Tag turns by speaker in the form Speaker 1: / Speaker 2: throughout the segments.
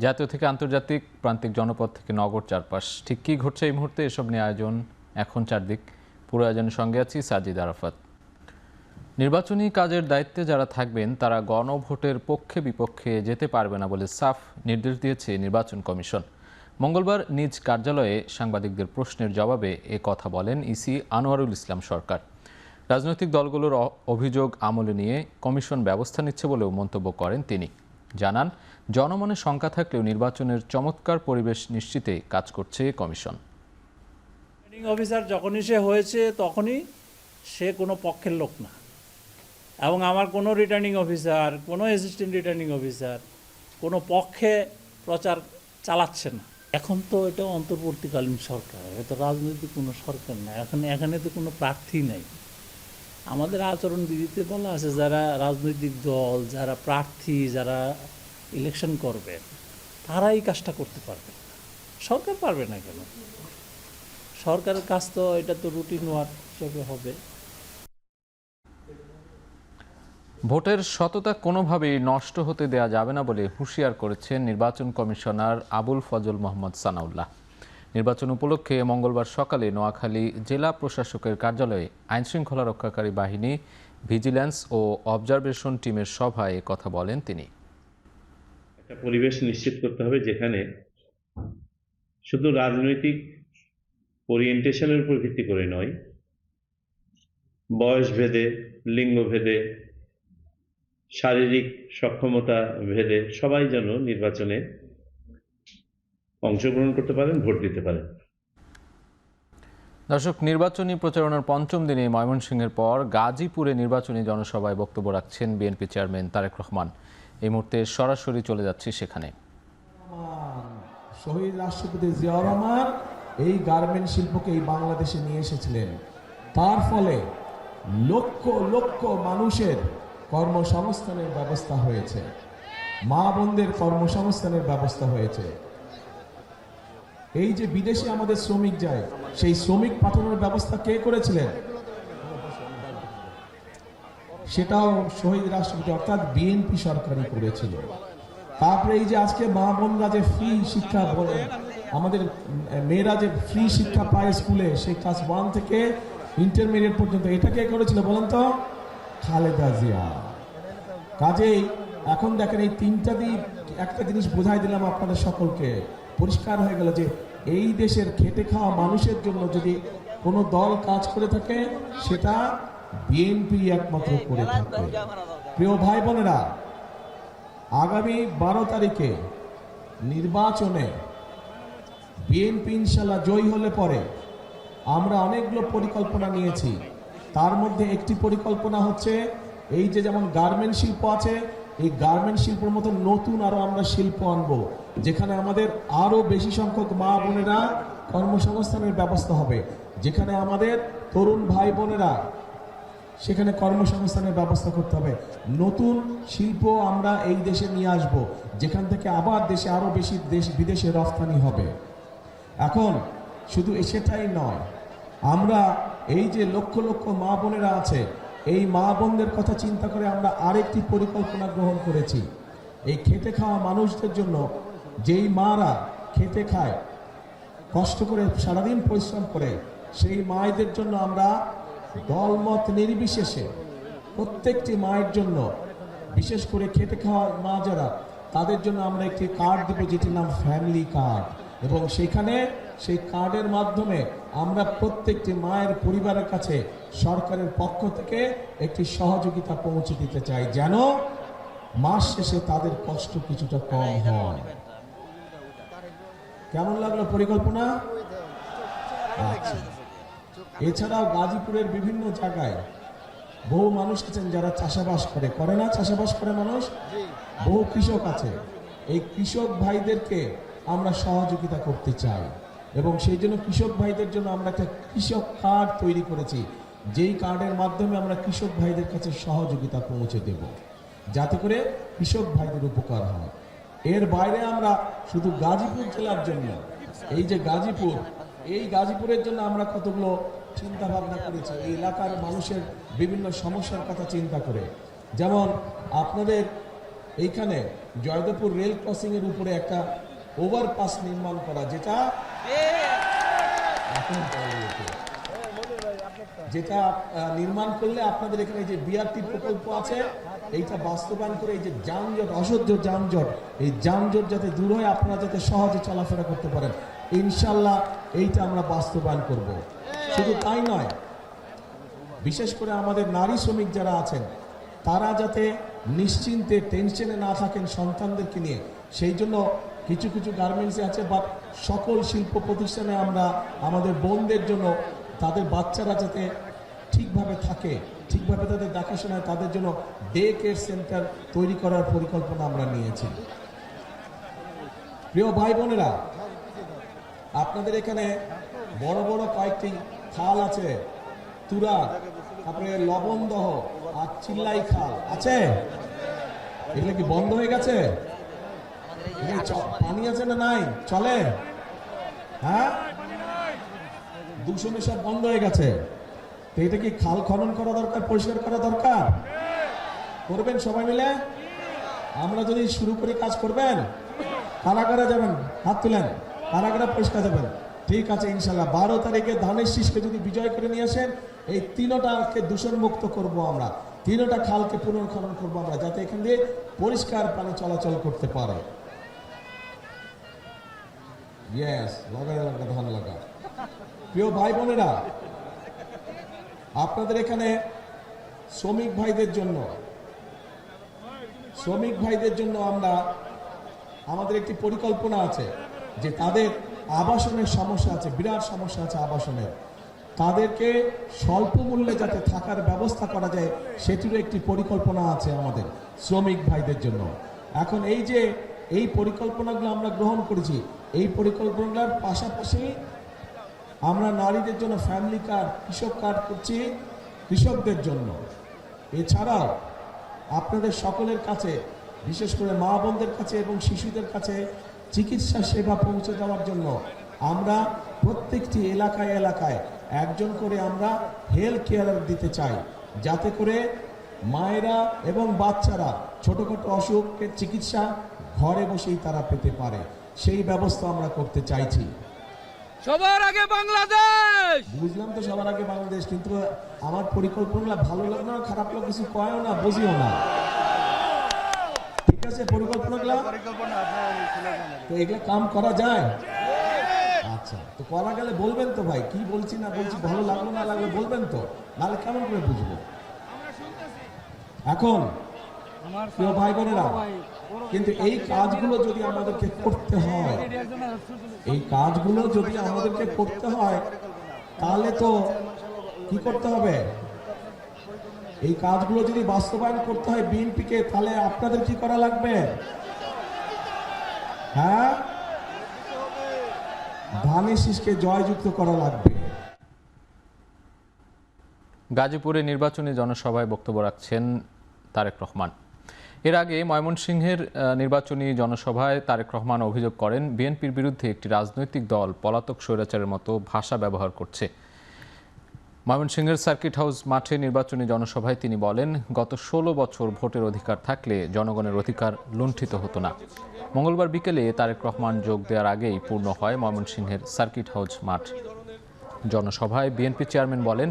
Speaker 1: জাতীয় থেকে আন্তর্জাতিক, প্রান্তিক জনপদ থেকে নগর চারপাশ, ঠিক কী ঘটছে এই মুহূর্তে এসব নিয়ে আয়োজন এখন চারদিক। পুরো আয়োজনের সঙ্গে আছি সাজিদ আরাফাত। নির্বাচনী কাজের দায়িত্বে যারা থাকবেন তারা গণভোটের পক্ষে বিপক্ষে যেতে পারবে না বলে সাফ নির্দেশ দিয়েছে নির্বাচন কমিশন। মঙ্গলবার নিজ কার্যালয়ে সাংবাদিকদের প্রশ্নের জবাবে এ কথা বলেন ইসি আনোয়ারুল ইসলাম সরকার। রাজনৈতিক দলগুলোর অভিযোগ আমলে নিয়ে কমিশন ব্যবস্থা নিচ্ছে বলেও মন্তব্য করেন তিনি। জানান, জনমনে শঙ্কা থাকলেও নির্বাচনের চমৎকার পরিবেশ নিশ্চিতে কাজ করছে কমিশন।
Speaker 2: রিটার্নিং অফিসার যখনই সে হয়েছে তখনই সে কোনো পক্ষের লোক না, এবং আমার কোনো রিটার্নিং অফিসার, কোনো অ্যাসিস্ট্যান্ট রিটার্নিং অফিসার কোনো পক্ষে প্রচার চালাচ্ছে না। এখন তো এটা অন্তর্বর্তীকালীন সরকার, এটা রাজনৈতিক কোনো সরকার না। এখানে তো কোনো প্রার্থী নেই। আমাদের আচরণবিধিতে বলা আছে যারা রাজনৈতিক দল, যারা প্রার্থী, যারা ইলেকশন করবে তারাই কাজটা করতে পারবে, সরকার পারবে না কেন? সরকারের কাজ তো এটা তো রুটিন ওয়ার্ক হিসেবে হবে।
Speaker 1: ভোটের সততা কোনোভাবেই নষ্ট হতে দেয়া যাবে না বলে হুঁশিয়ার করেছেন নির্বাচন কমিশনার আবুল ফজল মোহাম্মদ সানাউল্লাহ। নির্বাচন উপলক্ষে মঙ্গলবার সকালে নোয়াখালী জেলা প্রশাসকের কার্যালয়ে আইনশৃঙ্খলা রক্ষাকারী বাহিনী, ভিজিল্যান্স ও অবজারভেশন টিমের সভায় কথা বলেন তিনি।
Speaker 3: একটা পরিবেশ নিশ্চিত করতে হবে যেখানে শুধু রাজনৈতিক ওরিয়েন্টেশনের উপর ভিত্তি করে নয়, বয়স ভেদে, লিঙ্গ ভেদে, শারীরিক সক্ষমতা ভেদে সবাই যেন নির্বাচনে অংশগ্রহণ করতে পারেন, ভোট দিতে পারেন।
Speaker 1: দর্শক, নির্বাচনী প্রচারণার পঞ্চম দিনে ময়মনসিংহের পর গাজীপুরে নির্বাচনী জনসভায় বক্তব্য রাখছেন বিএনপি চেয়ারম্যান তারেক রহমান। এই মুহূর্তে সরাসরি চলে যাচ্ছি সেখানে।
Speaker 4: শহীদ রাষ্ট্রপতি জিয়াউর রহমান এই গার্মেন্ট শিল্পকে এই বাংলাদেশে নিয়ে এসেছিলেন। তার ফলে লক্ষ লক্ষ মানুষের কর্মসংস্থানের ব্যবস্থা হয়েছে, মা বোনদের কর্মসংস্থানের ব্যবস্থা হয়েছে। এই যে বিদেশে আমাদের শ্রমিক যায়, সেই শ্রমিক পাঠানোর ব্যবস্থা কে করেছিলেন? সেটাও শহীদ রাষ্ট্রপতি অর্থাৎ বিএনপি সরকারই করেছিল। তারপরে এই যে আজকে মা বোনরা যে ফ্রি শিক্ষা, আমাদের মেয়েরা যে ফ্রি শিক্ষা পায় স্কুলে, সেই ক্লাস 1 থেকে ইন্টারমিডিয়েট পর্যন্ত, এটা কে করেছিল বলেন তো? খালেদা জিয়া। কাজেই এখন দেখেন, এই তিনটা দিক, একটা জিনিস বোঝাই দিলাম আপনাদের সকলকে, পরিষ্কার হয়ে গেল যে এই দেশের খেটে খাওয়া মানুষের জন্য যদি কোনো দল কাজ করে থাকে সেটা বিএনপি একমাত্র করে থাকে। প্রিয় ভাই বোনেরা, আগামী 12 তারিখে নির্বাচনে বিএনপি ইনশাল্লাহ জয়ী হলে পরে আমরা অনেকগুলো পরিকল্পনা নিয়েছি। তার মধ্যে একটি পরিকল্পনা হচ্ছে এই যে যেমন গার্মেন্ট শিল্প আছে, এই গার্মেন্ট শিল্পের মতো নতুন আরো আমরা শিল্প আনবো, যেখানে আমাদের আরো বেশি সংখ্যক মা বোনেরা কর্মসংস্থানের ব্যবস্থা হবে, যেখানে আমাদের তরুণ ভাই বোনেরা সেখানে কর্মসংস্থানের ব্যবস্থা করতে হবে। নতুন শিল্প আমরা এই দেশে নিয়ে আসব, যেখান থেকে আবার দেশে আরো বেশি বিদেশে রফতানি হবে। এখন শুধু সেটাই নয়, আমরা এই যে লক্ষ লক্ষ মা বোনেরা আছে, এই মা বোনদের কথা চিন্তা করে আমরা আরেকটি পরিকল্পনা গ্রহণ করেছি। এই খেটে খাওয়া মানুষদের জন্য, যেই মারা খেটে খায়, কষ্ট করে সারাদিন পরিশ্রম করে, সেই মায়েদের জন্য আমরা দলমত নির্বিশেষে প্রত্যেকটি মায়ের জন্য, বিশেষ করে খেটে খাওয়া মা যারা, তাদের জন্য আমরা একটি কার্ড দেব, যেটির নাম ফ্যামিলি কার্ড। এবং সেখানে সেই কার্ডের মাধ্যমে আমরা প্রত্যেকটি মায়ের পরিবারের কাছে সরকারের পক্ষ থেকে একটি সহযোগিতা পৌঁছে দিতে চাই, যেন মাস শেষে তাদের কষ্ট কিছুটা কম হয়। কেমন লাগলো পরিকল্পনা? আচ্ছা, এছাড়াও গাজীপুরের বিভিন্ন জায়গায় বহু মানুষ আছেন যারা চাষাবাস করে না? চাষাবাস করে মানুষ, বহু কৃষক আছে। এই কৃষক ভাইদেরকে আমরা সহযোগিতা করতে চাই, এবং সেই জন্য কৃষক ভাইদের জন্য আমরা একটা কৃষক কার্ড তৈরি করেছি, যেই কার্ডের মাধ্যমে আমরা কৃষক ভাইদের কাছে সহযোগিতা পৌঁছে দেব, যাতে করে কৃষক ভাইদের উপকার হয়। এর বাইরে আমরা শুধু গাজীপুর জেলার জন্য, এই যে গাজীপুর, এই গাজীপুরের জন্য আমরা কতগুলো চিন্তা ভাবনা করেছি, এই এলাকার মানুষের বিভিন্ন সমস্যার কথা চিন্তা করে। যেমন আপনাদের এইখানে জয়দেবপুর রেল ক্রসিং এর উপরে একটা ওভারপাস নির্মাণ করা, যেটা এখন যেটা নির্মাণ করলে আপনাদের এখানে যে বিআরটি প্রকল্প আছে এইটা বাস্তবায়ন করে এই যে যানজট, অসহ্য যানজট, এই যানজট যাতে দূর হয়, আপনারা যাতে সহজে চলাফেরা করতে পারেন, ইনশাল্লাহ এইটা আমরা বাস্তবায়ন করব। শুধু তাই নয়, বিশেষ করে আমাদের নারী শ্রমিক যারা আছেন তারা যাতে নিশ্চিন্তে টেনশনে না থাকেন সন্তানদেরকে নিয়ে, সেই জন্য কিছু কিছু গার্মেন্টস আছে বা সকল শিল্প প্রতিষ্ঠানে আমরা আমাদের বোনদের জন্য তাদের বাচ্চারা যাতে ঠিকভাবে থাকে, ঠিকভাবে তাদের দেখাশোনায়, তাদের জন্য ডে কেয়ার সেন্টার তৈরি করার পরিকল্পনা আমরা নিয়েছি। প্রিয় ভাই বোনেরা, আপনাদের এখানে বড় বড় কয়েকটি খাল আছে, তুরাগ, তারপরে লবণদহ আর চিল্লাই খাল আছে, এগুলো কি বন্ধ হয়ে গেছে? পানি আছে না নাই? চলে? হ্যাঁ, দূষণে সব বন্ধ হয়ে গেছে। তো এটা কি খাল খনন করা দরকার, পরিষ্কার করা দরকার? করবেন সবাই মিলে? আমরা যদি শুরু করে কাজ করবেন, কারা কারা যাবেন? হাত তুলেন। কারা কারা পরিষ্কার যাবেন? ঠিক আছে, ইনশাল্লাহ 12 তারিখে ধানের শীষকে যদি বিজয় করে নিয়ে আসেন, এই তিনটাকে দূষণ মুক্ত করব আমরা, তিনটা খালকে পুনর্খনন করবো আমরা, যাতে এখান দিয়ে পরিষ্কার পানি চলাচল করতে পারে। ইয়েস, লাগা লাগা ধান লাগা। প্রিয় ভাই বোনেরা, আপনাদের এখানে শ্রমিক ভাইদের জন্য আমরা আমাদের একটি পরিকল্পনা আছে যে তাদের আবাসনের সমস্যা আছে, বিরাট সমস্যা আছে আবাসনের, তাদেরকে স্বল্প মূল্যে যাতে থাকার ব্যবস্থা করা যায় সেটিরও একটি পরিকল্পনা আছে আমাদের শ্রমিক ভাইদের জন্য। এখন এই পরিকল্পনাগুলো আমরা গ্রহণ করেছি, এই পরিকল্পনাগুলোর পাশাপাশি আমরা নারীদের জন্য ফ্যামিলি কার্ড, কৃষক কার্ড করছি কৃষকদের জন্য। এছাড়াও আপনাদের সকলের কাছে, বিশেষ করে মা বোনদের কাছে এবং শিশুদের কাছে চিকিৎসা সেবা পৌঁছে দেওয়ার জন্য আমরা প্রত্যেকটি এলাকায় এলাকায় একজন করে আমরা হেলথ কেয়ার দিতে চাই, যাতে করে মায়েরা এবং বাচ্চারা ছোটখাটো অসুখের চিকিৎসা ঘরে বসেই তারা পেতে পারে, সেই ব্যবস্থা আমরা করতে চাইছি।
Speaker 5: সবার আগে বাংলাদেশ।
Speaker 4: বুঝলাম তো, সবার আগে বাংলাদেশ, কিন্তু আমার পরিকল্পনা ভালো লাগলো না, খারাপ লাগলো, কিছু কয়ও না, বুঝিও না। ঠিক আছে, পরিকল্পনাগুলো তো এগুলো কাম করা যায়। আচ্ছা, তো করা গেলে বলবেন তো ভাই, কি বলছি না বলছি, ভালো লাগলো না লাগলো বলবেন তো, নাহলে কেমন করে বুঝবো? এখন প্রিয় ভাই বোনেরা, কিন্তু এই কাজগুলো যদি আমাদেরকে করতে হয়, তাহলে তো কি করতে হবে? এই কাজগুলো যদি বাস্তবায়ন করতে হয় বিএনপিকে, তাহলে আপনাদের কি করা লাগবে? হ্যাঁ, ধানের শীষকে জয়যুক্ত করা লাগবে।
Speaker 1: গাজীপুরে নির্বাচনী জনসভায় বক্তব্য রাখছেন তারেক রহমান। এর আগে ময়মনসিংহের নির্বাচনী জনসভায় তারেক রহমান অভিযোগ করেন বিএনপির বিরুদ্ধে একটি রাজনৈতিক দল পলাতক স্বৈরাচারের মতো ভাষা ব্যবহার করছে। ময়মনসিংহের সার্কিট হাউস মাঠে নির্বাচনী জনসভায় তিনি বলেন, গত 16 বছর ভোটের অধিকার থাকলে জনগণের অধিকার লুণ্ঠিত হতো না। মঙ্গলবার বিকেলে তারেক রহমান যোগ দেওয়ার আগেই পূর্ণ হয় ময়মনসিংহের সার্কিট হাউস মাঠ। জনসভায় বিএনপি চেয়ারম্যান বলেন,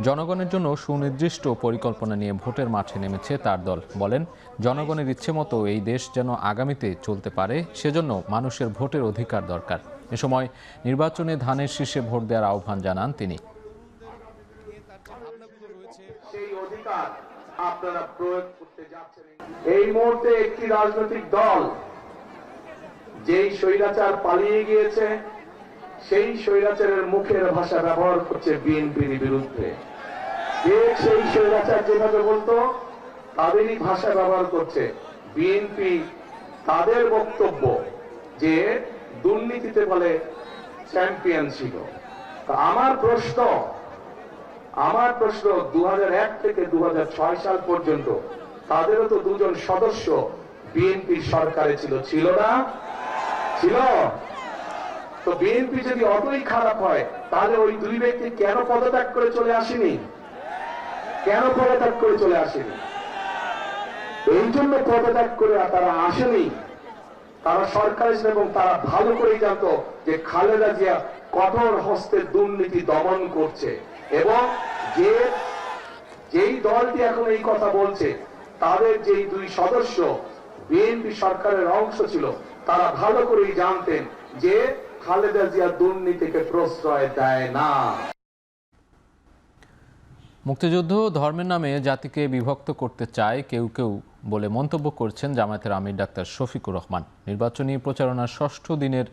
Speaker 1: জনগণের জন্য সুনির্দিষ্ট পরিকল্পনা নিয়ে ভোটের মাঠে নেমেছে তার দল। বলেন, জনগণের ইচ্ছে মতো এই দেশ যেন আগামীতে চলতে পারে, সেজন্য মানুষের ভোটের অধিকার দরকার। এ সময় নির্বাচনে ধানের শীষে ভোট দেওয়ার আহ্বান জানান তিনি।
Speaker 6: সেই অধিকার আপনারা প্রয়োগ করতে যাচ্ছেন। এই মুহূর্তে একটি রাজনৈতিক দল যেই স্বৈরাচার পালিয়ে গিয়েছে, সেই স্বৈরাচারের মুখের ভাষা ব্যবহার করছে বিএনপির বিরুদ্ধে। সেই স্বৈরাচার যেভাবে বলতো তাদেরই ভাষা ব্যবহার করছে বিএনপি। তাদের বক্তব্য যে দুর্নীতিতে বলে চ্যাম্পিয়ন ছিল। আমার প্রশ্ন 2001 থেকে 2006 সাল পর্যন্ত তাদেরও তো 2 জন সদস্য বিএনপি সরকারে ছিল না? ছিল। তো বিএনপি যদি অতই খারাপ হয়, তাহলে ওই 2 ব্যক্তি কেন পদত্যাগ করে চলে আসেনি? এই জন্য পদত্যাগ করে তারা আসেনি। তারা সরকার ছিল এবং তারা ভালো করেই জানতো যে খালেদা জিয়া কঠোর হস্তে দুর্নীতি দমন করছে, এবং যেই দলটি এখন এই কথা বলছে তাদের যেই দুই সদস্য বিএনপি সরকারের অংশ ছিল, তারা ভালো করেই জানতেন যে খালেদা জিয়া দুর্নীতিকে প্রশ্রয় দেয় না।
Speaker 1: মুক্তিযুদ্ধ ধর্মের নামে জাতিকে বিভক্ত করতে চায় কেউ কেউ বলে মন্তব্য করছেন জামায়াতের আমির ডাক্তার শফিকুর রহমান। নির্বাচনী প্রচারণার ৬ষ্ঠ দিনের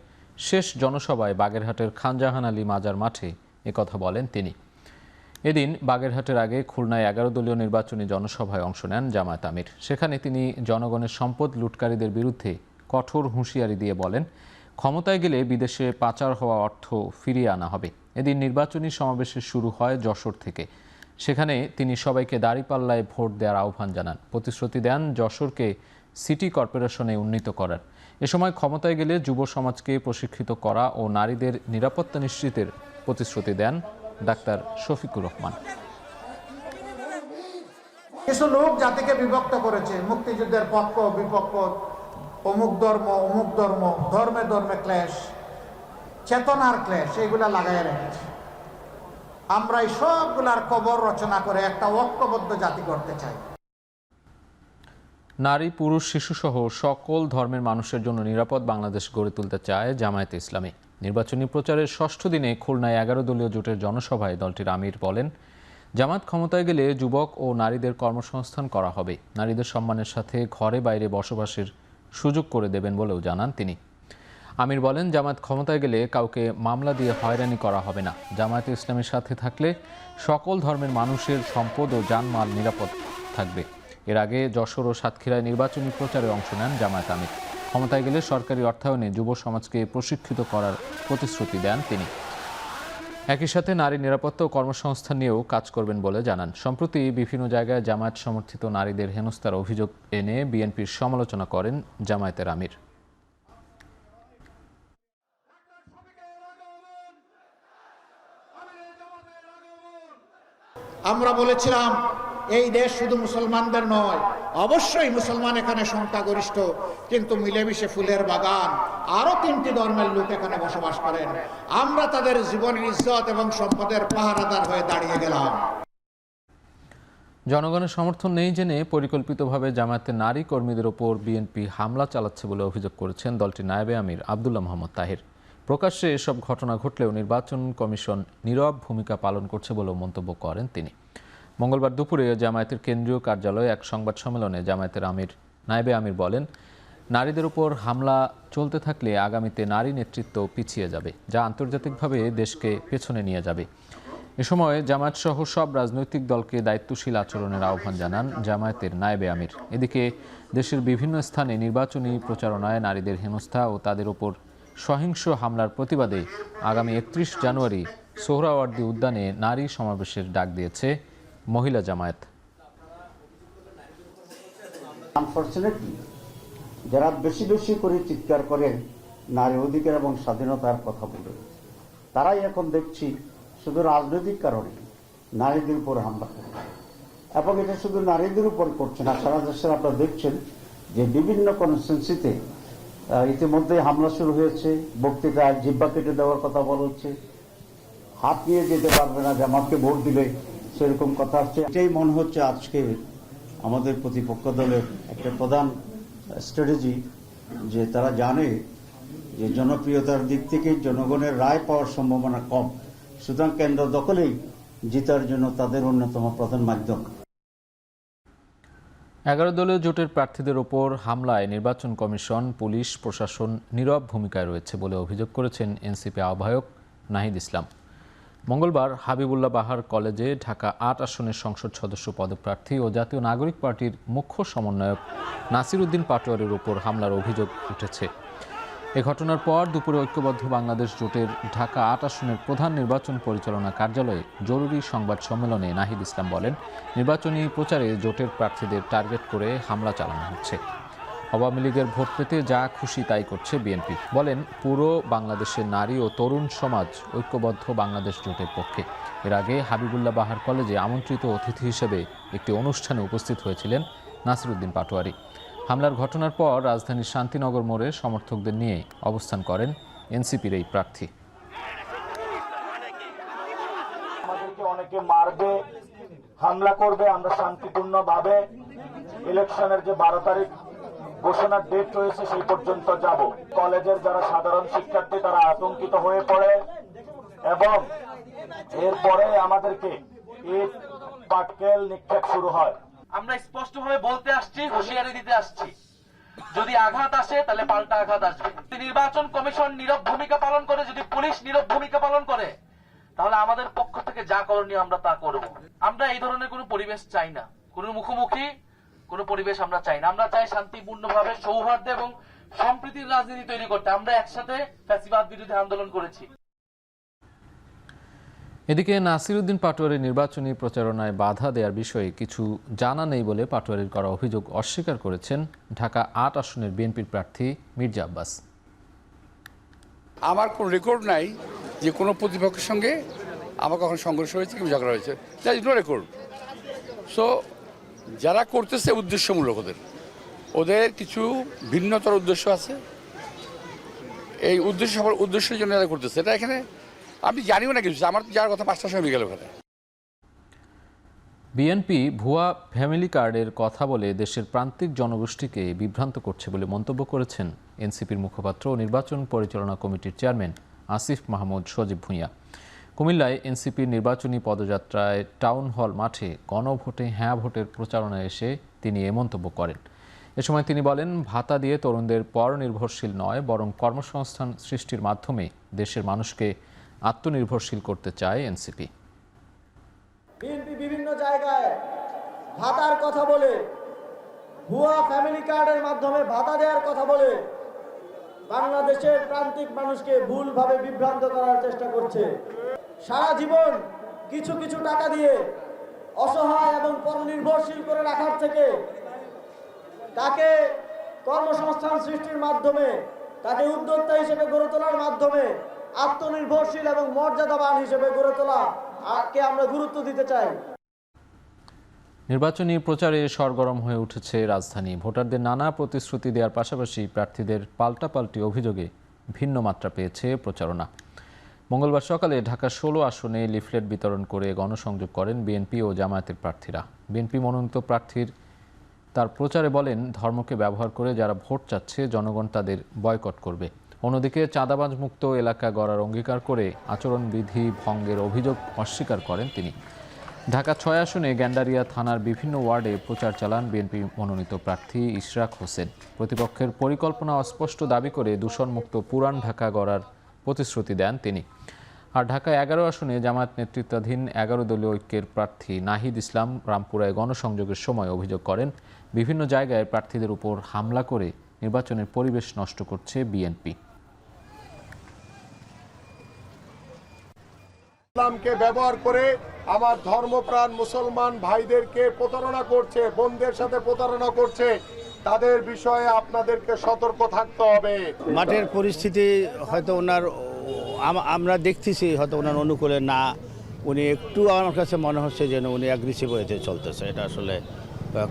Speaker 1: শেষ জনসভায় বাগেরহাটের খানজাহান আলী মাজার মাঠে একথা বলেন তিনি। এদিন বাগেরহাটের আগে খুলনায় ১১ দলীয় নির্বাচনী জনসভায় অংশ নেন জামায়াত আমির। সেখানে তিনি জনগণের সম্পদ লুটকারীদের বিরুদ্ধে কঠোর হুঁশিয়ারি দিয়ে বলেন, ক্ষমতায় গেলে বিদেশে পাচার হওয়া অর্থ ফিরিয়ে আনা হবে। এদিন নির্বাচনী সমাবেশে শুরু হয় যশোর থেকে। সেখানে তিনি সবাইকে দাঁড়িপাল্লায় ভোট দেওয়ার আহ্বান জানান, প্রতিশ্রুতি দেন যশোরকে সিটি কর্পোরেশনে উন্নীত করার। এ সময় ক্ষমতায় গেলে যুব সমাজকে প্রশিক্ষিত করা ও নারীদের নিরাপত্তা নিশ্চিতের প্রতিশ্রুতি দেন ডাক্তার শফিকুর রহমান।
Speaker 7: কিছু লোক জাতিকে বিভক্ত করেছে, মুক্তিযুদ্ধের পক্ষ বিপক্ষ, অমুক ধর্ম ধর্মে ধর্মে ক্লেশ, চেতনার ক্লেশ, এইগুলা লাগাই রেখেছে। আমরা এই সবগুলার কবর রচনা করে একটা ঐক্যবদ্ধ জাতি করতে চাই।
Speaker 1: নারী, পুরুষ, শিশুসহ সকল ধর্মের মানুষের জন্য নিরাপদ বাংলাদেশ গড়ে তুলতে চায় জামায়াতে ইসলামী। নির্বাচনী প্রচারের ৬ষ্ঠ দিনে খুলনায় ১১ দলীয় জোটের জনসভায় দলটির আমির বলেন, জামাত ক্ষমতায় গেলে যুবক ও নারীদের কর্মসংস্থান করা হবে, নারীদের সম্মানের সাথে ঘরে বাইরে বসবাসের সুযোগ করে দেবেন বলেও জানান তিনি। আমির বলেন, জামাত ক্ষমতায় গেলে কাউকে মামলা দিয়ে হয়রানি করা হবে না। জামায়াতে ইসলামের সাথে থাকলে সকল ধর্মের মানুষের সম্পদ ও জানমাল নিরাপদ থাকবে। এর আগে যশোর ও সাতক্ষীরায় নির্বাচনী প্রচারে অংশ নেন জামায়াত আমির। ক্ষমতায় গেলে সরকারি অর্থায়নে যুব সমাজকে প্রশিক্ষিত করার প্রতিশ্রুতি দেন তিনি। একই সাথে নারী নিরাপত্তা ও কর্মসংস্থান নিয়েও কাজ করবেন বলে জানান। সম্প্রতি বিভিন্ন জায়গায় জামায়াত সমর্থিত নারীদের হেনস্থার অভিযোগ এনে বিএনপির সমালোচনা করেন জামায়াতের আমির।
Speaker 7: আমরা বলেছিলাম এই দেশ শুধু মুসলমানদের নয়, অবশ্যই মুসলমান এখানে সংখ্যাগরিষ্ঠ, কিন্তু মিলেমিশে ফুলের বাগান, আরো 3টি ধর্মের লোক এখানে বসবাস করেন। আমরা তাদের জীবনের ইজ্জত এবং সম্পদের পাহারাদার হয়ে দাঁড়িয়ে গেলাম।
Speaker 1: জনগণের সমর্থন নেই জেনে পরিকল্পিতভাবে জামায়াতের নারী কর্মীদের ওপর বিএনপি হামলা চালাচ্ছে বলে অভিযোগ করেছেন দলটির নায়েবে আমির আব্দুল্লাহ মোহাম্মদ তাহির। প্রকাশ্যে এসব ঘটনা ঘটলেও নির্বাচন কমিশন নীরব ভূমিকা পালন করছে বলেও মন্তব্য করেন তিনি। মঙ্গলবার দুপুরে জামায়াতের কেন্দ্রীয় কার্যালয়ে এক সংবাদ সম্মেলনে জামায়াতের নায়েবে আমির বলেন, নারীদের উপর হামলা চলতে থাকলে আগামীতে নারী নেতৃত্ব পিছিয়ে যাবে, যা আন্তর্জাতিকভাবে দেশকে পেছনে নিয়ে যাবে। এ সময় জামায়াত সহ সব রাজনৈতিক দলকে দায়িত্বশীল আচরণের আহ্বান জানান জামায়াতের নায়েবে আমির। এদিকে দেশের বিভিন্ন স্থানে নির্বাচনী প্রচারণায় নারীদের হেনস্থা ও তাদের উপর সহিংস হামলার প্রতিবাদে আগামী ৩১ জানুয়ারি সোহরাওয়ার্দী উদ্যানে নারী সমাবেশের ডাক দিয়েছে মহিলা জামায়াত।
Speaker 8: আনফরচুনেটলি যারা বেশি বেশি করে চিৎকার করে নারী অধিকার এবং স্বাধীনতার কথা বলে, তারাই এখন দেখছি শুধু রাজনৈতিক কারণে নারীদের উপর হামলা করে, এবং এটা শুধু নারীদের উপর করছে না, সারা দেশের আপনারা দেখছেন যে বিভিন্ন কনস্টিটুয়েন্সিতে ইতিমধ্যে হামলা শুরু হয়েছে। বক্তৃতায় জিহ্বা কেটে দেওয়ার কথা বলা হচ্ছে, হাত নিয়ে যেতে পারবে না জামাতকে ভোট দিলে, সেরকম কথা আসছে। এটাই মনে হচ্ছে আজকে আমাদের প্রতিপক্ষ দলের একটা প্রধান স্ট্র্যাটেজি, যে তারা জানে যে জনপ্রিয়তার দিক থেকে জনগণের রায় পাওয়ার সম্ভাবনা কম, সুতরাং কেন্দ্র দখলেই জিতার জন্য তাদের অন্যতম প্রধান মাধ্যম।
Speaker 1: 11 দলীয় জোটের প্রার্থীদের ওপর হামলায় নির্বাচন কমিশন, পুলিশ, প্রশাসন নীরব ভূমিকায় রয়েছে বলে অভিযোগ করেছেন এনসিপি আহ্বায়ক নাহিদ ইসলাম। মঙ্গলবার হাবিবুল্লাহ বাহার কলেজে ঢাকা ৮ আসনের সংসদ সদস্য পদপ্রার্থী ও জাতীয় নাগরিক পার্টির মুখ্য সমন্বয়ক নাসির উদ্দিন পাটোয়ারের ওপর হামলার অভিযোগ উঠেছে। এ ঘটনার পর দুপুরে ঐক্যবদ্ধ বাংলাদেশ জোটের ঢাকা ৮ আসনের প্রধান নির্বাচন পরিচালনা কার্যালয়ে জরুরি সংবাদ সম্মেলনে নাহিদ ইসলাম বলেন, নির্বাচনী প্রচারে জোটের প্রার্থীদের টার্গেট করে হামলা চালানো হচ্ছে। আওয়ামী লীগের ভোট পেতে যা খুশি তাই করছে বিএনপি। বলেন, পুরো বাংলাদেশের নারী ও তরুণ সমাজ ঐক্যবদ্ধ বাংলাদেশ জোটের পক্ষে। এর আগে হাবিবুল্লাহ বাহার কলেজে আমন্ত্রিত অতিথি হিসেবে একটি অনুষ্ঠানে উপস্থিত হয়েছিলেন নাসিরউদ্দিন পাটোয়ারি। হামলার ঘটনার পর রাজধানীর শান্তিনগর মোড়ে সমর্থকদের নিয়ে অবস্থান করেন এনসিপির এই প্রার্থী।
Speaker 9: আমাদেরকে অনেকে মারবে, হামলা করবে, আমরা শান্তিপূর্ণভাবে ইলেকশনের যে 12 তারিখ ঘোষণার ডেট রয়েছে সেই পর্যন্ত যাব। কলেজের যারা সাধারণ শিক্ষার্থী তারা আতঙ্কিত হয়ে পড়ে এবং এরপরে আমাদেরকে ইট পাটকেল নিক্ষেপ শুরু হয়।
Speaker 10: আমরা স্পষ্টভাবে বলতে আসছি, হুঁশিয়ারি দিতে আসছি, যদি আঘাত আসে তাহলে পাল্টা আঘাত আসবে। নির্বাচন কমিশন নীরব ভূমিকা পালন করে, যদি পুলিশ নীরব ভূমিকা পালন করে, তাহলে আমাদের পক্ষ থেকে যা করণীয় আমরা তা করব। আমরা এই ধরনের কোনো পরিবেশ চাই না, কোনো মুখোমুখি কোনো পরিবেশ আমরা চাই না। আমরা চাই শান্তিপূর্ণভাবে সৌহার্দ্য এবং সম্প্রীতির রাজনীতি তৈরি করতে। আমরা একসাথে ফ্যাসিবাদ বিরোধী আন্দোলন করেছি।
Speaker 1: এদিকে নাসিরউদ্দিন পাটোয়ারির নির্বাচনী প্রচারণায় বাধা দেওয়ার বিষয়ে কিছু জানা নেই বলে পাটোয়ারির করা অভিযোগ অস্বীকার করেছেন ঢাকা ৮ আসনের বিএনপির প্রার্থী মির্জা আব্বাস।
Speaker 5: আমার কোনো রেকর্ড নাই যে কোনো প্রতিপক্ষের সঙ্গে আমার কখন সংঘর্ষ হয়েছে কিংবা ঝগড়া হয়েছে, that is no record. So যারা করতেছে উদ্দেশ্যমূলক, ওদের কিছু ভিন্নতর উদ্দেশ্য আছে। এই উদ্দেশ্যের জন্য যারা করতেছে এটা এখানে আমি জানিও না কিছু। আমার যাওয়ার কথা 5টার সময় বিকেল ওখানে।
Speaker 1: বিএনপি ভুয়া ফ্যামিলি কার্ডের কথা বলে দেশের প্রান্তিক জনগোষ্ঠীকে বিভ্রান্ত করছে বলে মন্তব্য করেছেন এনসিপির মুখপাত্র ও নির্বাচন পরিচালনা কমিটির চেয়ারম্যান আসিফ মাহমুদ সজীব ভূঁইয়া। কুমিল্লায় এনসিপির নির্বাচনী পদযাত্রায় টাউন হল মাঠে গণভোটে হ্যাঁ ভোটের প্রচারণায় এসে তিনি এ মন্তব্য করেন। এ সময় তিনি বলেন, ভাতা দিয়ে তরুণদের পরনির্ভরশীল নয় বরং কর্মসংস্থান সৃষ্টির মাধ্যমে দেশের মানুষকে আত্মনির্ভরশীল করতে চায় এনসিপি।
Speaker 11: বিএনপি বিভিন্ন জায়গায় ভাতার কথা বলে, ভুয়া ফ্যামিলি কার্ডের মাধ্যমে ভাতা দেওয়ার কথা বলে বাংলাদেশের প্রান্তিক মানুষকে ভুলভাবে বিভ্রান্ত করার চেষ্টা করছে। সারা জীবন কিছু কিছু টাকা দিয়ে অসহায় এবং পরনির্ভরশীল করে রাখার থেকে তাকে কর্মসংস্থান সৃষ্টির মাধ্যমে, তাকে উদ্যোক্তা হিসেবে গড়ে তোলার মাধ্যমে আত্মনির্ভরশীল এবং মর্যাদাবান হিসেবে গড়ে তোলাকে আমরা গুরুত্ব দিতে চাই।
Speaker 1: নির্বাচনী প্রচারে সরগরম হয়ে উঠেছে রাজধানী। ভোটারদের নানা প্রতিশ্রুতি দেওয়ার পাশাপাশি প্রার্থীদের পাল্টাপাল্টি অভিযোগে ভিন্ন মাত্রা পেয়েছে প্রচারণা। মঙ্গলবার সকালে ঢাকা 16 আসনে লিফলেট বিতরণ করে গণসংযোগ করেন বিএনপি ও জামায়াতের প্রার্থীরা। বিএনপি মনোনীত প্রার্থীর তার প্রচারে বলেন, ধর্মকে ব্যবহার করে যারা ভোট চাচ্ছে জনগণ তাদের বয়কট করবে। অন্যদিকে চাঁদাবাজ মুক্ত এলাকা গড়ার অঙ্গীকার করে আচরণবিধি ভঙ্গের অভিযোগ অস্বীকার করেন তিনি। ঢাকা 6 আসনে গ্যান্ডারিয়া থানার বিভিন্ন ওয়ার্ডে প্রচার চালান বিএনপি মনোনীত প্রার্থী ইশরাক হোসেন। প্রতিপক্ষের পরিকল্পনা অস্পষ্ট দাবি করে দূষণমুক্ত পুরান ঢাকা গড়ার প্রতিশ্রুতি দেন তিনি। আর ঢাকা 11 আসনে জামায়াত নেতৃত্বাধীন 11 দলীয় ঐক্যের প্রার্থী নাহিদ ইসলাম রামপুরায় গণসংযোগের সময় অভিযোগ করেন, বিভিন্ন জায়গায় প্রার্থীদের উপর হামলা করে নির্বাচনের পরিবেশ নষ্ট করছে বিএনপি।
Speaker 12: ইসলামকে ব্যবহার করে আমার ধর্মপ্রাণ মুসলমান ভাইদেরকে প্রতারণা করছে, বোনদের সাথে প্রতারণা করছে। তাদের বিষয়ে আপনাদেরকে সতর্ক থাকতে হবে।
Speaker 13: মাঠের পরিস্থিতি হয়তো ওনার আমরা দেখতেছি হয়তো ওনার অনুকূলে না, উনি একটু আমার কাছে মনে হচ্ছে যেন উনি অ্যাগ্রেসিভ হয়েছে চলতেছে, এটা আসলে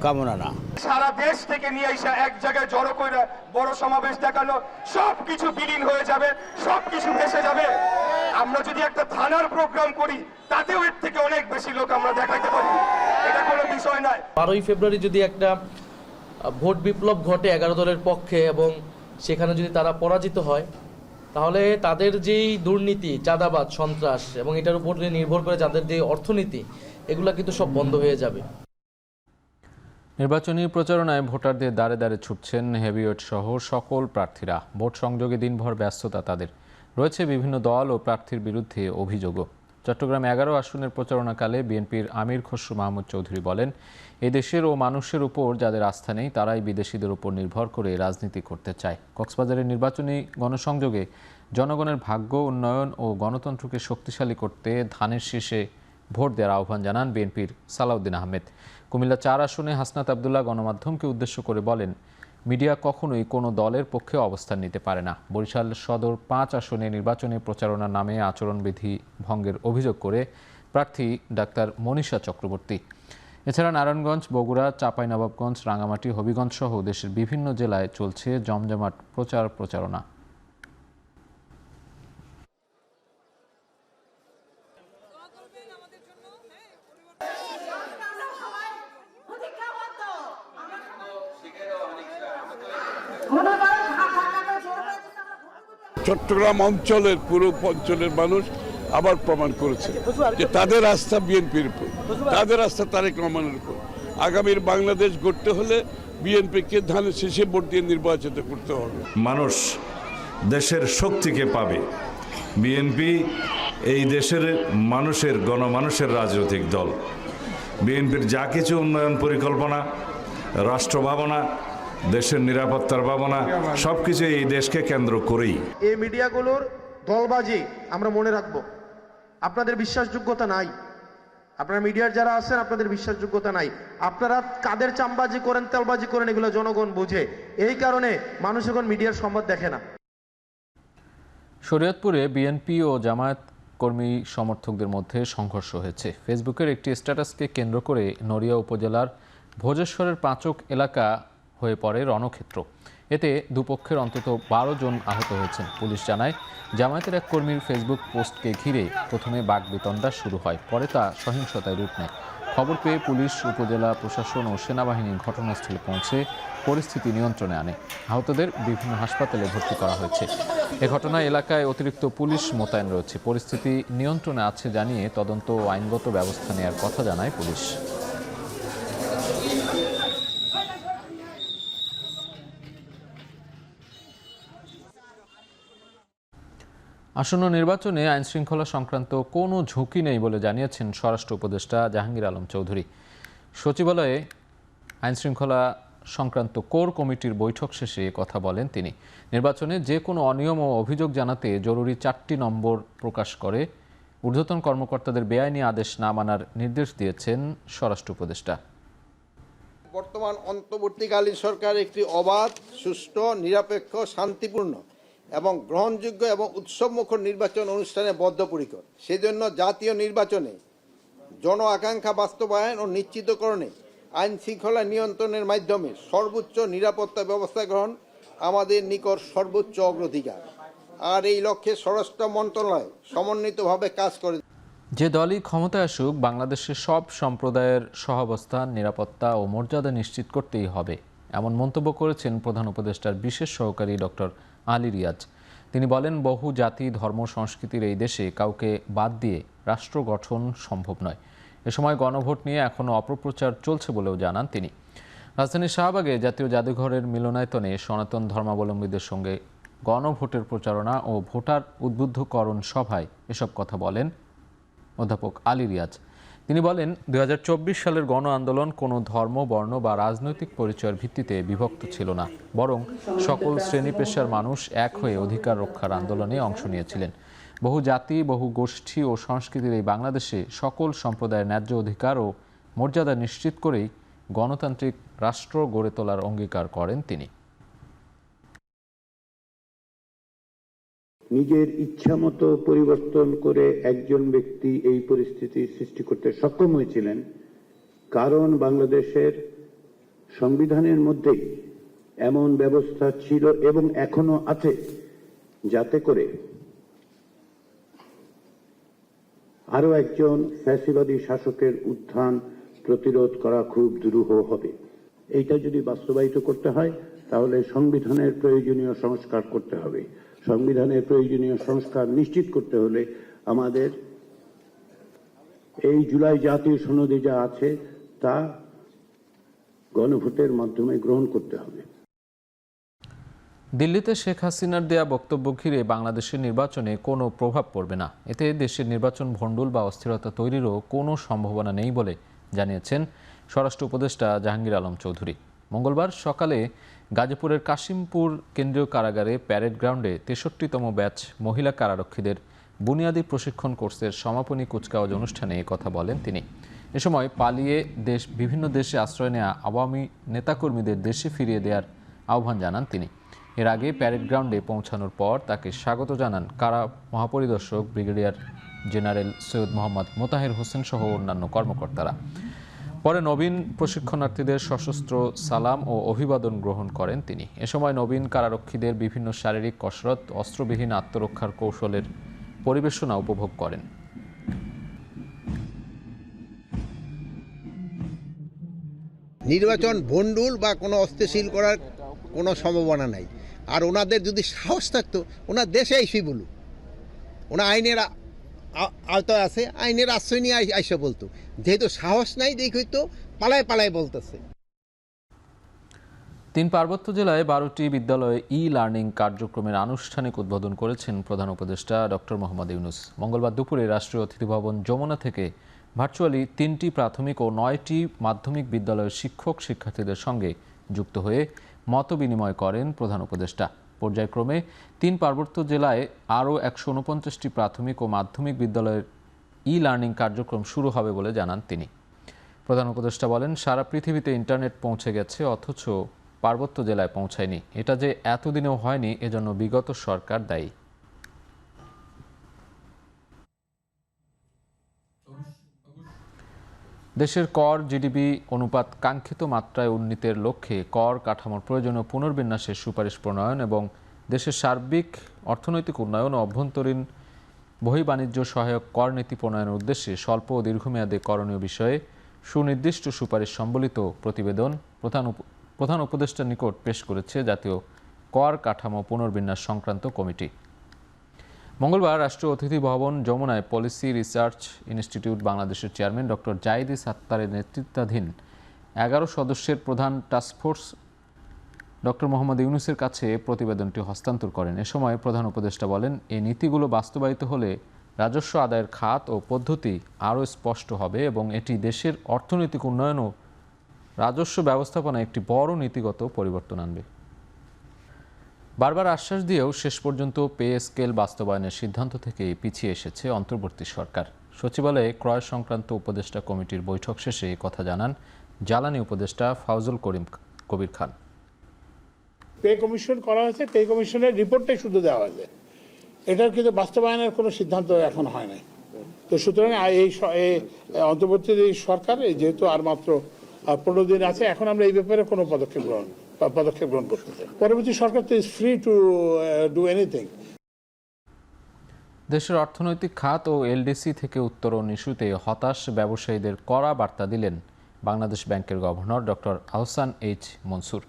Speaker 13: কামনা না।
Speaker 12: সারা দেশ থেকে নিয়ে এসে এক জায়গায় জড়ো করে বড় সমাবেশ দেখানো, সবকিছু বিলীন হয়ে যাবে, সবকিছু ভেসে যাবে। আমরা যদি একটা থানার প্রোগ্রাম করি তাতেও এর থেকে অনেক বেশি লোক আমরা দেখাতে পারি, এটা কোনো বিষয় নয়।
Speaker 10: 12ই ফেব্রুয়ারি যদি একটা ভোট বিপ্লব ঘটে 11 দলের পক্ষে এবং সেখানে যদি তারা পরাজিত হয়, তাহলে তাদের যেই দুর্নীতি, চাঁদাবাজ, সন্ত্রাস এবং এটার উপর নির্ভর করে যাদের যে অর্থনীতি, এগুলা কিন্তু সব বন্ধ হয়ে যাবে।
Speaker 1: নির্বাচনী প্রচারণায় ভোটারদের দ্বারে দ্বারে ছুটছেন হেভিওয়েট সহ সকল প্রার্থীরা। ভোট সংযোগে দিনভর ব্যস্ততা তাদের। রয়েছে বিভিন্ন দল ও প্রার্থীর বিরুদ্ধে অভিযোগও। চট্টগ্রাম 11 আসনের প্রচারণাকালে বিএনপির আমির খসরু মাহমুদ চৌধুরী বলেন, এই দেশের ও মানুষের উপর যাদের আস্থা নেই তারাই বিদেশিদের উপর নির্ভর করে রাজনীতি করতে চায়। কক্সবাজারের নির্বাচনী গণসংযোগে জনগণের ভাগ্য উন্নয়ন ও গণতন্ত্রকে শক্তিশালী করতে ধানের শীষে ভোট দেওয়ার আহ্বান জানান বিএনপির সালাউদ্দিন আহমেদ। কুমিল্লা 4 আসনে হাসনাত আবদুল্লাহ গণমাধ্যমকে উদ্দেশ্য করে বলেন, মিডিয়া কখনোই কোনো দলের পক্ষে অবস্থান নিতে পারে না। বরিশাল সদর 5 আসনে নির্বাচনী প্রচারণার নামে আচরণবিধি ভঙ্গের অভিযোগ করে প্রার্থী ডাক্তার মনীষা চক্রবর্তী। এছাড়া নারায়ণগঞ্জ, বগুড়া, চাঁপাইনবাবগঞ্জ, রাঙ্গামাটি, হবিগঞ্জ সহ দেশের বিভিন্ন জেলায় চলছে জমজমাট প্রচারণা।
Speaker 14: চট্টগ্রাম অঞ্চলের পুরো অঞ্চলের মানুষ আবার প্রমাণ করেছে যে তাদের আস্থা বিএনপির উপর, তাদের আস্থা তারেক রহমানের উপর। আগামীর বাংলাদেশ গড়তে হলে বিএনপিকে ধানের শীষে ভোট দিয়ে নির্বাচিত করতে হবে।
Speaker 15: মানুষ দেশের শক্তিকে পাবে। বিএনপি এই দেশের মানুষের, গণমানুষের রাজনৈতিক দল। বিএনপির যা কিছু উন্নয়ন পরিকল্পনা, রাষ্ট্র ভাবনা, দেশের নিরাপত্তার ভাবনা সবকিছু এই দেশকে কেন্দ্র করেই।
Speaker 16: এই মিডিয়াগুলোর দলবাজি আমরা মনে রাখবো। আপনাদের বিশ্বাসযোগ্যতা নাই, আপনারা মিডিয়ার যারা আছেন আপনাদের বিশ্বাসযোগ্যতা নাই। আপনারা কাদের চামবাজি করেন, তেলবাজি করেন, এগুলো জনগণ বুঝে। এই কারণে মানুষ এখন মিডিয়ার সংবাদ দেখে না।
Speaker 1: শরীয়তপুরে বিএনপি ও জামায়াত কর্মী সমর্থকদের মধ্যে সংঘর্ষ হয়েছে। ফেসবুকের একটি স্ট্যাটাসকে কেন্দ্র করে নড়িয়া উপজেলার ভোজেশ্বরের পাঁচক এলাকা হয়ে পড়ে রণক্ষেত্র। এতে দুপক্ষের অন্তত 12 জন আহত হয়েছেন। পুলিশ জানায়, জামায়াতের এক কর্মীর ফেসবুক পোস্টকে ঘিরে প্রথমে বাকবিতণ্ডা শুরু হয়, পরে তা সহিংসতায় রূপ নেয়। খবর পেয়ে পুলিশ, উপজেলা প্রশাসন ও সেনাবাহিনী ঘটনাস্থলে পৌঁছে পরিস্থিতি নিয়ন্ত্রণে আনে। আহতদের বিভিন্ন হাসপাতালে ভর্তি করা হয়েছে। এ ঘটনায় এলাকায় অতিরিক্ত পুলিশ মোতায়েন রয়েছে। পরিস্থিতি নিয়ন্ত্রণে আছে জানিয়ে তদন্ত ও আইনগত ব্যবস্থা নেওয়ার কথা জানায় পুলিশ। আসন্ন নির্বাচনে আইনশৃঙ্খলা সংক্রান্ত কোনো ঝুঁকি নেই বলে জানিয়েছেন স্বরাষ্ট্র উপদেষ্টা জাহাঙ্গীর আলম চৌধুরী। সচিবালয়ে আইনশৃঙ্খলা সংক্রান্ত কোর কমিটির বৈঠক শেষে কথা বলেন তিনি। নির্বাচনে যে কোনো অনিয়ম ও অভিযোগ জানাতে জরুরি 4টি নম্বর প্রকাশ করে ঊর্ধ্বতন কর্মকর্তাদের বেআইনি আদেশ না মানার নির্দেশ দিয়েছেন স্বরাষ্ট্র উপদেষ্টা।
Speaker 17: বর্তমান অন্তর্বর্তীকালীন সরকার একটি অবাধ, সুষ্ঠু, নিরপেক্ষ, শান্তিপূর্ণ এবং গ্রহণযোগ্য এবং উৎসবমুখর নির্বাচন অনুষ্ঠানে বদ্ধপরিকর। সেজন্য জাতীয় নির্বাচনে জন আকাঙ্ক্ষা বাস্তবায়ন ও নিশ্চিতকরণে আইন শৃঙ্খলা নিয়ন্ত্রণের মাধ্যমে সর্বোচ্চ নিরাপত্তা ব্যবস্থা গ্রহণ আমাদের নিকট সর্বোচ্চ অগ্রাধিকার। আর এই লক্ষ্যে স্বরাষ্ট্র মন্ত্রণালয় সমন্বিতভাবে কাজ করে।
Speaker 1: যে দলই ক্ষমতায় আসুক, বাংলাদেশের সব সম্প্রদায়ের সহাবস্থান, নিরাপত্তা ও মর্যাদা নিশ্চিত করতেই হবে, এমন মন্তব্য করেছেন প্রধান উপদেষ্টার বিশেষ সহকারী ডক্টর আলী রিয়াজ। তিনি বলেন, বহু জাতি, ধর্ম, সংস্কৃতির এই দেশে কাউকে বাদ দিয়ে রাষ্ট্র গঠন সম্ভব নয়। এ সময় গণভোট নিয়ে এখনও অপপ্রচার চলছে বলেও জানান তিনি। রাজধানীর শাহবাগে জাতীয় জাদুঘরের মিলনায়তনে সনাতন ধর্মাবলম্বীদের সঙ্গে গণভোটের প্রচারণা ও ভোটার উদ্বুদ্ধকরণ সভায় এসব কথা বলেন অধ্যাপক আলী রিয়াজ। তিনি বলেন, 2024 সালের গণ আন্দোলন কোনো ধর্ম, বর্ণ বা রাজনৈতিক পরিচয়ের ভিত্তিতে বিভক্ত ছিল না, বরং সকল শ্রেণী পেশার মানুষ এক হয়ে অধিকার রক্ষার আন্দোলনে অংশ নিয়েছিলেন। বহু জাতি, বহু গোষ্ঠী ও সংস্কৃতির এই বাংলাদেশে সকল সম্প্রদায়ের ন্যায্য অধিকার ও মর্যাদা নিশ্চিত করেই গণতান্ত্রিক রাষ্ট্র গড়ে তোলার অঙ্গীকার করেন তিনি।
Speaker 18: নিজের ইচ্ছামতো পরিবর্তন করে একজন ব্যক্তি এই পরিস্থিতি সৃষ্টি করতে সক্ষম হয়েছিলেন, কারণ বাংলাদেশের সংবিধানের মধ্যেই এমন ব্যবস্থা ছিল এবং এখনো আছে, যাতে করে আরো একজন ফ্যাসিবাদী শাসকের উত্থান প্রতিরোধ করা খুব দুরূহ হবে। এইটা যদি বাস্তবায়িত করতে হয়, তাহলে সংবিধানের প্রয়োজনীয় সংস্কার করতে হবে। সংবিধানের প্রয়োজনীয় সংস্কার নিশ্চিত করতে হলে আমাদের এই জুলাই জাতীয় সনদে যা আছে তা গণভোটের মাধ্যমে গ্রহণ করতে হবে।
Speaker 1: দিল্লিতে শেখ হাসিনার দেয়া বক্তব্য ঘিরে বাংলাদেশের নির্বাচনে কোনো প্রভাব পড়বে না। এতে দেশের নির্বাচন ভণ্ডুল বা অস্থিরতা তৈরিরও কোনো সম্ভাবনা নেই বলে জানিয়েছেন স্বরাষ্ট্র উপদেষ্টা জাহাঙ্গীর আলম চৌধুরী। মঙ্গলবার সকালে গাজীপুরের কাশিমপুর কেন্দ্রীয় কারাগারে প্যারেড গ্রাউন্ডে 63তম ব্যাচ মহিলা কারারক্ষীদের বুনিয়াদী প্রশিক্ষণ কোর্সের সমাপনী কুচকাওয়াজ অনুষ্ঠানে কথা বলেন তিনি। এ সময় পালিয়ে বিভিন্ন দেশে আশ্রয় নেওয়া আওয়ামী নেতাকর্মীদের দেশে ফিরিয়ে দেওয়ার আহ্বান জানান তিনি। এর আগে প্যারেড গ্রাউন্ডে পৌঁছানোর পর তাকে স্বাগত জানান কারা মহাপরিদর্শক ব্রিগেডিয়ার জেনারেল সৈয়দ মোহাম্মদ মোতাহের হোসেন সহ অন্যান্য কর্মকর্তারা। পরে নবীন প্রশিক্ষণার্থীদের সশস্ত্র সালাম ও অভিবাদন গ্রহণ করেন তিনি। এ সময় নবীন কারারক্ষীদের বিভিন্ন শারীরিক কসরত, অস্ত্রবিহীন আত্মরক্ষার কৌশলের পরিবেশনা উপভোগ করেন।
Speaker 19: নির্বাচন ভণ্ডুল বা কোনো অস্থিতিশীল করার কোনো সম্ভাবনা নাই। আর ওনাদের যদি সাহস থাকতো ওনার দেশে আইসি বলুক, ওনা আইনের আওতায় আছে, আইনের আশ্রয় নিয়ে আইসা বলতো। যেহেতু সাহস নাই দেখই তো পালায় পালায় বলতেছে।
Speaker 1: 3 পার্বত্য জেলায় 12টি বিদ্যালয়ে ই-লার্নিং কার্যক্রমের আনুষ্ঠানিক উদ্বোধন করেছেন প্রধান উপদেষ্টা ডক্টর মোহাম্মদ ইউনূস। মঙ্গলবার দুপুরে রাষ্ট্রীয় অতিথি ভবন যমুনা থেকে ভার্চুয়ালি 3টি প্রাথমিক ও 9টি মাধ্যমিক বিদ্যালয়ের শিক্ষক শিক্ষার্থীদের সঙ্গে যুক্ত হয়ে মতবিনিময় করেন প্রধান উপদেষ্টা। পর্যায়ক্রমে 3 পার্বত্য জেলায় আরও 149টি প্রাথমিক ও মাধ্যমিক বিদ্যালয়ের ই-লার্নিং কার্যক্রম শুরু হবে বলে জানান তিনি। প্রধান উপদেষ্টা বলেন, সারা পৃথিবীতে ইন্টারনেট পৌঁছে গেছে, অথচ পার্বত্য জেলায় পৌঁছায়নি। এটা যে এতদিনেও হয়নি, এজন্য বিগত সরকার দায়ী। দেশের কর জিডিপি অনুপাত কাঙ্ক্ষিত মাত্রায় উন্নীতের লক্ষ্যে কর কাঠামোর প্রয়োজনীয় পুনর্বিন্যাসের সুপারিশ প্রণয়ন এবং দেশের সার্বিক অর্থনৈতিক উন্নয়ন ও অভ্যন্তরীণ বহির্বাণিজ্য সহায়ক কর নীতি প্রণয়নের উদ্দেশ্যে স্বল্প ও দীর্ঘমেয়াদে করণীয় বিষয়ে সুনির্দিষ্ট সুপারিশ সম্বলিত প্রতিবেদন প্রধান উপদেষ্টার নিকট পেশ করেছে জাতীয় কর কাঠামো পুনর্বিন্যাস সংক্রান্ত কমিটি। মঙ্গলবার রাষ্ট্রীয় অতিথি ভবন যমুনায় পলিসি রিসার্চ ইনস্টিটিউট বাংলাদেশের চেয়ারম্যান ডক্টর জাহিদ সাত্তারের নেতৃত্বাধীন 11 সদস্যের প্রধান টাস্কফোর্স ডক্টর মোহাম্মদ ইউনূসের কাছে প্রতিবেদনটি হস্তান্তর করেন। এ সময় প্রধান উপদেষ্টা বলেন, এই নীতিগুলো বাস্তবায়িত হলে রাজস্ব আদায়ের খাত ও পদ্ধতি আরও স্পষ্ট হবে এবং এটি দেশের অর্থনৈতিক উন্নয়ন ও রাজস্ব ব্যবস্থাপনায় একটি বড় নীতিগত পরিবর্তন আনবে। বারবার আশ্বাস দিয়েও শেষ পর্যন্ত পে স্কেল বাস্তবায়নের সিদ্ধান্ত থেকে পিছিয়ে এসেছে অন্তর্বর্তী সরকার। সচিবালয়ে ক্রয় সংক্রান্ত উপদেষ্টা কমিটির বৈঠক শেষে এই কথা জানান জ্বালানি উপদেষ্টা ফাউজুল কবির খান।
Speaker 20: পে কমিশন করা হয়েছে, পে কমিশনের রিপোর্টটাই শুধু দেওয়া হয়েছে, এটার কিন্তু বাস্তবায়নের কোনো সিদ্ধান্ত এখন হয় নাই। তো সুতরাং এই অন্তর্বর্তী সরকার যেহেতু আর মাত্র 15 দিন আছে, এখন আমরা এই ব্যাপারে কোনো পদক্ষেপ গ্রহণ করতে চাই। পরবর্তী সরকার তো is free to do anything.
Speaker 1: দেশের অর্থনৈতিক খাত ও এলডিসি থেকে উত্তরণ ইস্যুতে হতাশ ব্যবসায়ীদের কড়া বার্তা দিলেন বাংলাদেশ ব্যাংকের governor doctor Ahsan H Mansur.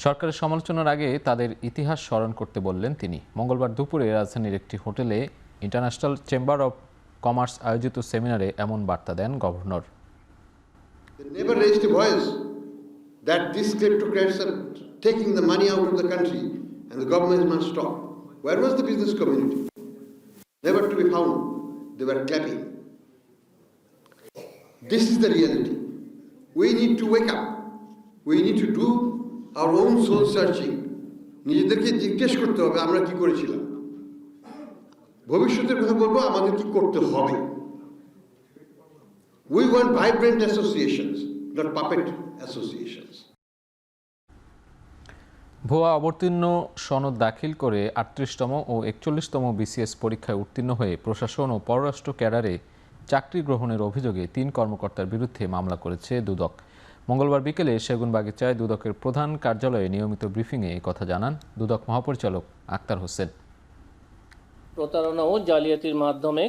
Speaker 1: সরকারের সমালোচনার আগে তাদের ইতিহাস স্মরণ করতে বললেন তিনি। মঙ্গলবার দুপুরে রাজধানীর একটি হোটেলে ইন্টারন্যাশনাল চেম্বার অব কমার্স আয়োজিত সেমিনারে এমন বার্তা দেন governor.
Speaker 21: Never raised a voice that these kleptocrats are taking the money out of the country and the government must stop. Where was the business community? Never to be found. They were clapping. This is the reality. We need to wake up. We need to do our own soul searching. নিজেদেরকে জিজ্ঞেস করতে হবে আমরা কি করেছিলাম, ভবিষ্যতের কথা বলবো আমাদের কি করতে হবে। We want vibrant associations, not puppet associations.
Speaker 1: ভুয়া অবতীর্ণ সনদ দাখিল করে 38তম ও 41তম বিসিএস পরীক্ষায় উত্তীর্ণ হয়ে প্রশাসন ও পররাষ্ট্র ক্যাডারে চাকরি গ্রহণের অভিযোগে 3 কর্মকর্তার বিরুদ্ধে মামলা করেছে দুদক। মঙ্গলবার বিকেলে সেগুনবাগিচায় দুদকের প্রধান কার্যালয়ে নিয়মিত ব্রিফিংয়ে এই কথা জানান দুদক মহাপরিচালক আক্তার হোসেন।
Speaker 22: প্রতারণা ও জালিয়াতির মাধ্যমে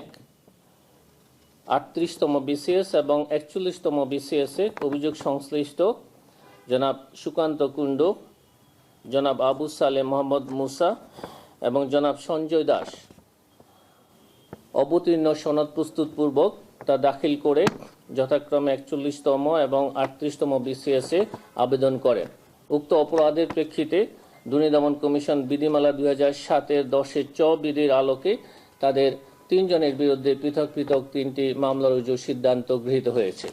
Speaker 22: 38তম বিসিএস এবং 41তম বিসিএসে অভিযোগ সংশ্লিষ্ট জনাব সুকান্ত কুণ্ডু, জনাব আবু সালেহ মোহাম্মদ মুসা এবং জনাব সঞ্জয় দাস অবতীর্ণ সনদ প্রস্তুতপূর্বক তা দাখিল করে যথাক্রমে 41তম এবং 38তম বিসিএসে আবেদন করেন। উক্ত অপরাধের প্রেক্ষিতে দুর্নীতি দমন কমিশন বিধিমালা 2007-এর 10-এর চ বিধির আলোকে তাদের 3 জনের বিরুদ্ধে পৃথক পৃথক 3টি মামলা রুজুর সিদ্ধান্ত গৃহীত হয়েছে।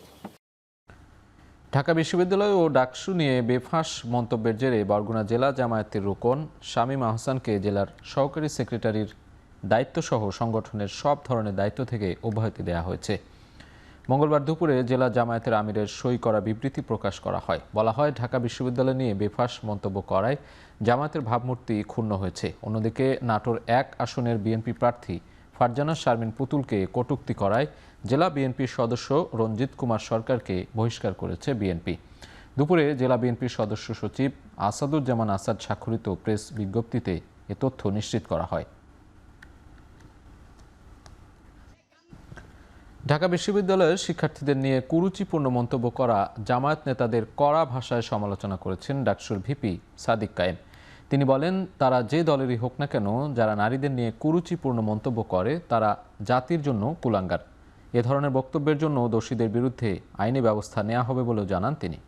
Speaker 1: ঢাকা বিশ্ববিদ্যালয় ও ডাকসু নিয়ে বেফাঁস মন্তব্যের জেরে বরগুনা জেলা জামায়াতের রুকন শামীম আহসানকে জেলার সহকারী সেক্রেটারির দায়িত্বসহ সংগঠনের সব ধরনের দায়িত্ব থেকে অব্যাহতি দেওয়া হয়েছে। মঙ্গলবার দুপুরে জেলা জামায়াতের আমিরের সই করা বিবৃতি প্রকাশ করা হয়। বলা হয়, ঢাকা বিশ্ববিদ্যালয় নিয়ে বেফাঁস মন্তব্য করায় জামায়াতের ভাবমূর্তি ক্ষুণ্ণ হয়েছে। অন্যদিকে নাটোর 1 আসনের বিএনপি প্রার্থী ফারজানা শারমিন পুতুলকে কটূক্তি করায় জেলা বিএনপির সদস্য রঞ্জিত কুমার সরকারকে বহিষ্কার করেছে বিএনপি। দুপুরে জেলা বিএনপির সদস্য সচিব আসাদুজ্জামান আসাদ স্বাক্ষরিত প্রেস বিজ্ঞপ্তিতে এ তথ্য নিশ্চিত করা হয়। ঢাকা বিশ্ববিদ্যালয়ের শিক্ষার্থীদের নিয়ে কুরুচিপূর্ণ মন্তব্য করা জামায়াত নেতাদের কড়া ভাষায় সমালোচনা করেছেন ডাকসুর ভিপি সাদিক কায়েম। তিনি বলেন, তারা যে দলেরই হোক না কেন, যারা নারীদের নিয়ে কুরুচিপূর্ণ মন্তব্য করে তারা জাতির জন্য কুলাঙ্গার। এ ধরনের বক্তব্যের জন্য দোষীদের বিরুদ্ধে আইনি ব্যবস্থা নেওয়া হবে বলেও জানান তিনি।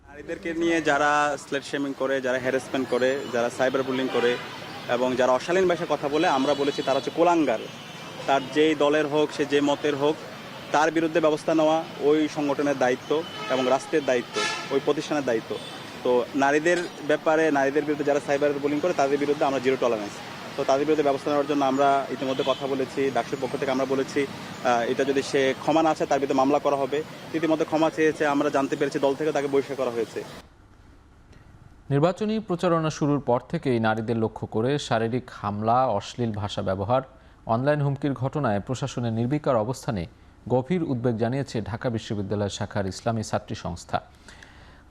Speaker 2: নারীদেরকে নিয়ে যারা স্লেট শেমিং করে, যারা হ্যারাসমেন্ট করে, যারা সাইবার বুলিং করে এবং যারা অশালীন ভাষায় কথা বলে, আমরা বলেছি তারা হচ্ছে কুলাঙ্গার। তার যেই দলের হোক, সে যে মতের হোক, তার বিরুদ্ধে ব্যবস্থা নেওয়া ওই সংগঠনের দায়িত্ব এবং রাষ্ট্রের দায়িত্ব, ওই প্রতিষ্ঠানের দায়িত্ব। তো নারীদের ব্যাপারে, নারীদের বিরুদ্ধে যারা সাইবার বুলিং করে তাদের বিরুদ্ধে আমরা জিরো টলারেন্স। তো তাদের বিরুদ্ধে ব্যবস্থা নেওয়ার জন্য আমরা ইতিমধ্যে কথা বলেছি। ডাকসুর পক্ষ থেকে আমরা বলেছি এটা যদি সে ক্ষমা না আছে তার বিরুদ্ধে মামলা করা হবে। ইতিমধ্যে ক্ষমা চেয়েছে, আমরা জানতে পেরেছি দল থেকে তাকে বহিষ্কার করা হয়েছে।
Speaker 1: নির্বাচনী প্রচারণা শুরুর পর থেকেই নারীদের লক্ষ্য করে শারীরিক হামলা, অশ্লীল ভাষা ব্যবহার, অনলাইন হুমকির ঘটনায় প্রশাসনের নির্বিকার অবস্থানে গভীর উদ্বেগ জানিয়েছে ঢাকা বিশ্ববিদ্যালয় শাখার ইসলামী ছাত্রী সংস্থা।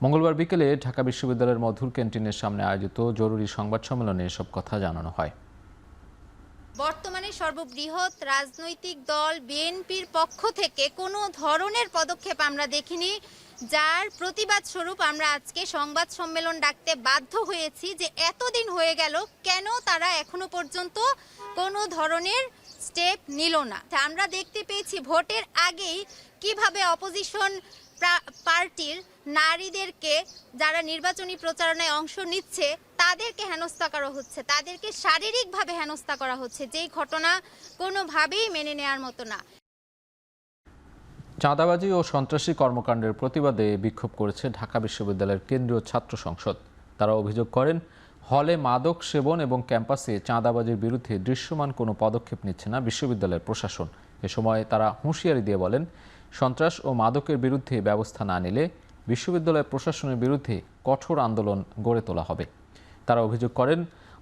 Speaker 1: মঙ্গলবার বিকেলে ঢাকা বিশ্ববিদ্যালয়ের মধুর ক্যান্টিনের সামনে আয়োজিত জরুরি সংবাদ সম্মেলনে এসব কথা জানানো হয়।
Speaker 3: বর্তমানে সর্ববৃহৎ রাজনৈতিক দল বিএনপির পক্ষ থেকে কোনো ধরনের পদক্ষেপ আমরা দেখিনি, যার প্রতিবাদ স্বরূপ আমরা আজকে সংবাদ সম্মেলন ডাকতে বাধ্য হয়েছি যে এতদিন হয়ে গেল কেন তারা এখনো পর্যন্ত কোনো ধরনের স্টেপ নিল না। আমরা দেখতে পেয়েছি ভোটের আগেই কিভাবে অপোজিশন পার্টির নারীদেরকে, যারা নির্বাচনী প্রচারণায় অংশ নিচ্ছে, তাদেরকে হেনস্থা করা হচ্ছে, তাদেরকে শারীরিকভাবে হেনস্থা করা হচ্ছে, যেই ঘটনা কোনোভাবেই মেনে নেওয়ার মতো না।
Speaker 1: চাঁদাবাজি ও সন্ত্রাসী কর্মকাণ্ডের প্রতিবাদে বিক্ষোভ করেছে ঢাকা বিশ্ববিদ্যালয়ের কেন্দ্রীয় ছাত্র সংসদ। তারা অভিযোগ করেন, হলে মাদক সেবন এবং ক্যাম্পাসে চাঁদাবাজির বিরুদ্ধে দৃশ্যমান কোনো পদক্ষেপ নিচ্ছে না বিশ্ববিদ্যালয়ের প্রশাসন। এ সময় তারা হুঁশিয়ারি দিয়ে বলেন, সন্ত্রাস ও মাদকের বিরুদ্ধে ব্যবস্থা না নিলে বিশ্ববিদ্যালয় প্রশাসনের বিরুদ্ধে কঠোর আন্দোলন গড়ে তোলা হবে। তারা অভিযোগ করেন,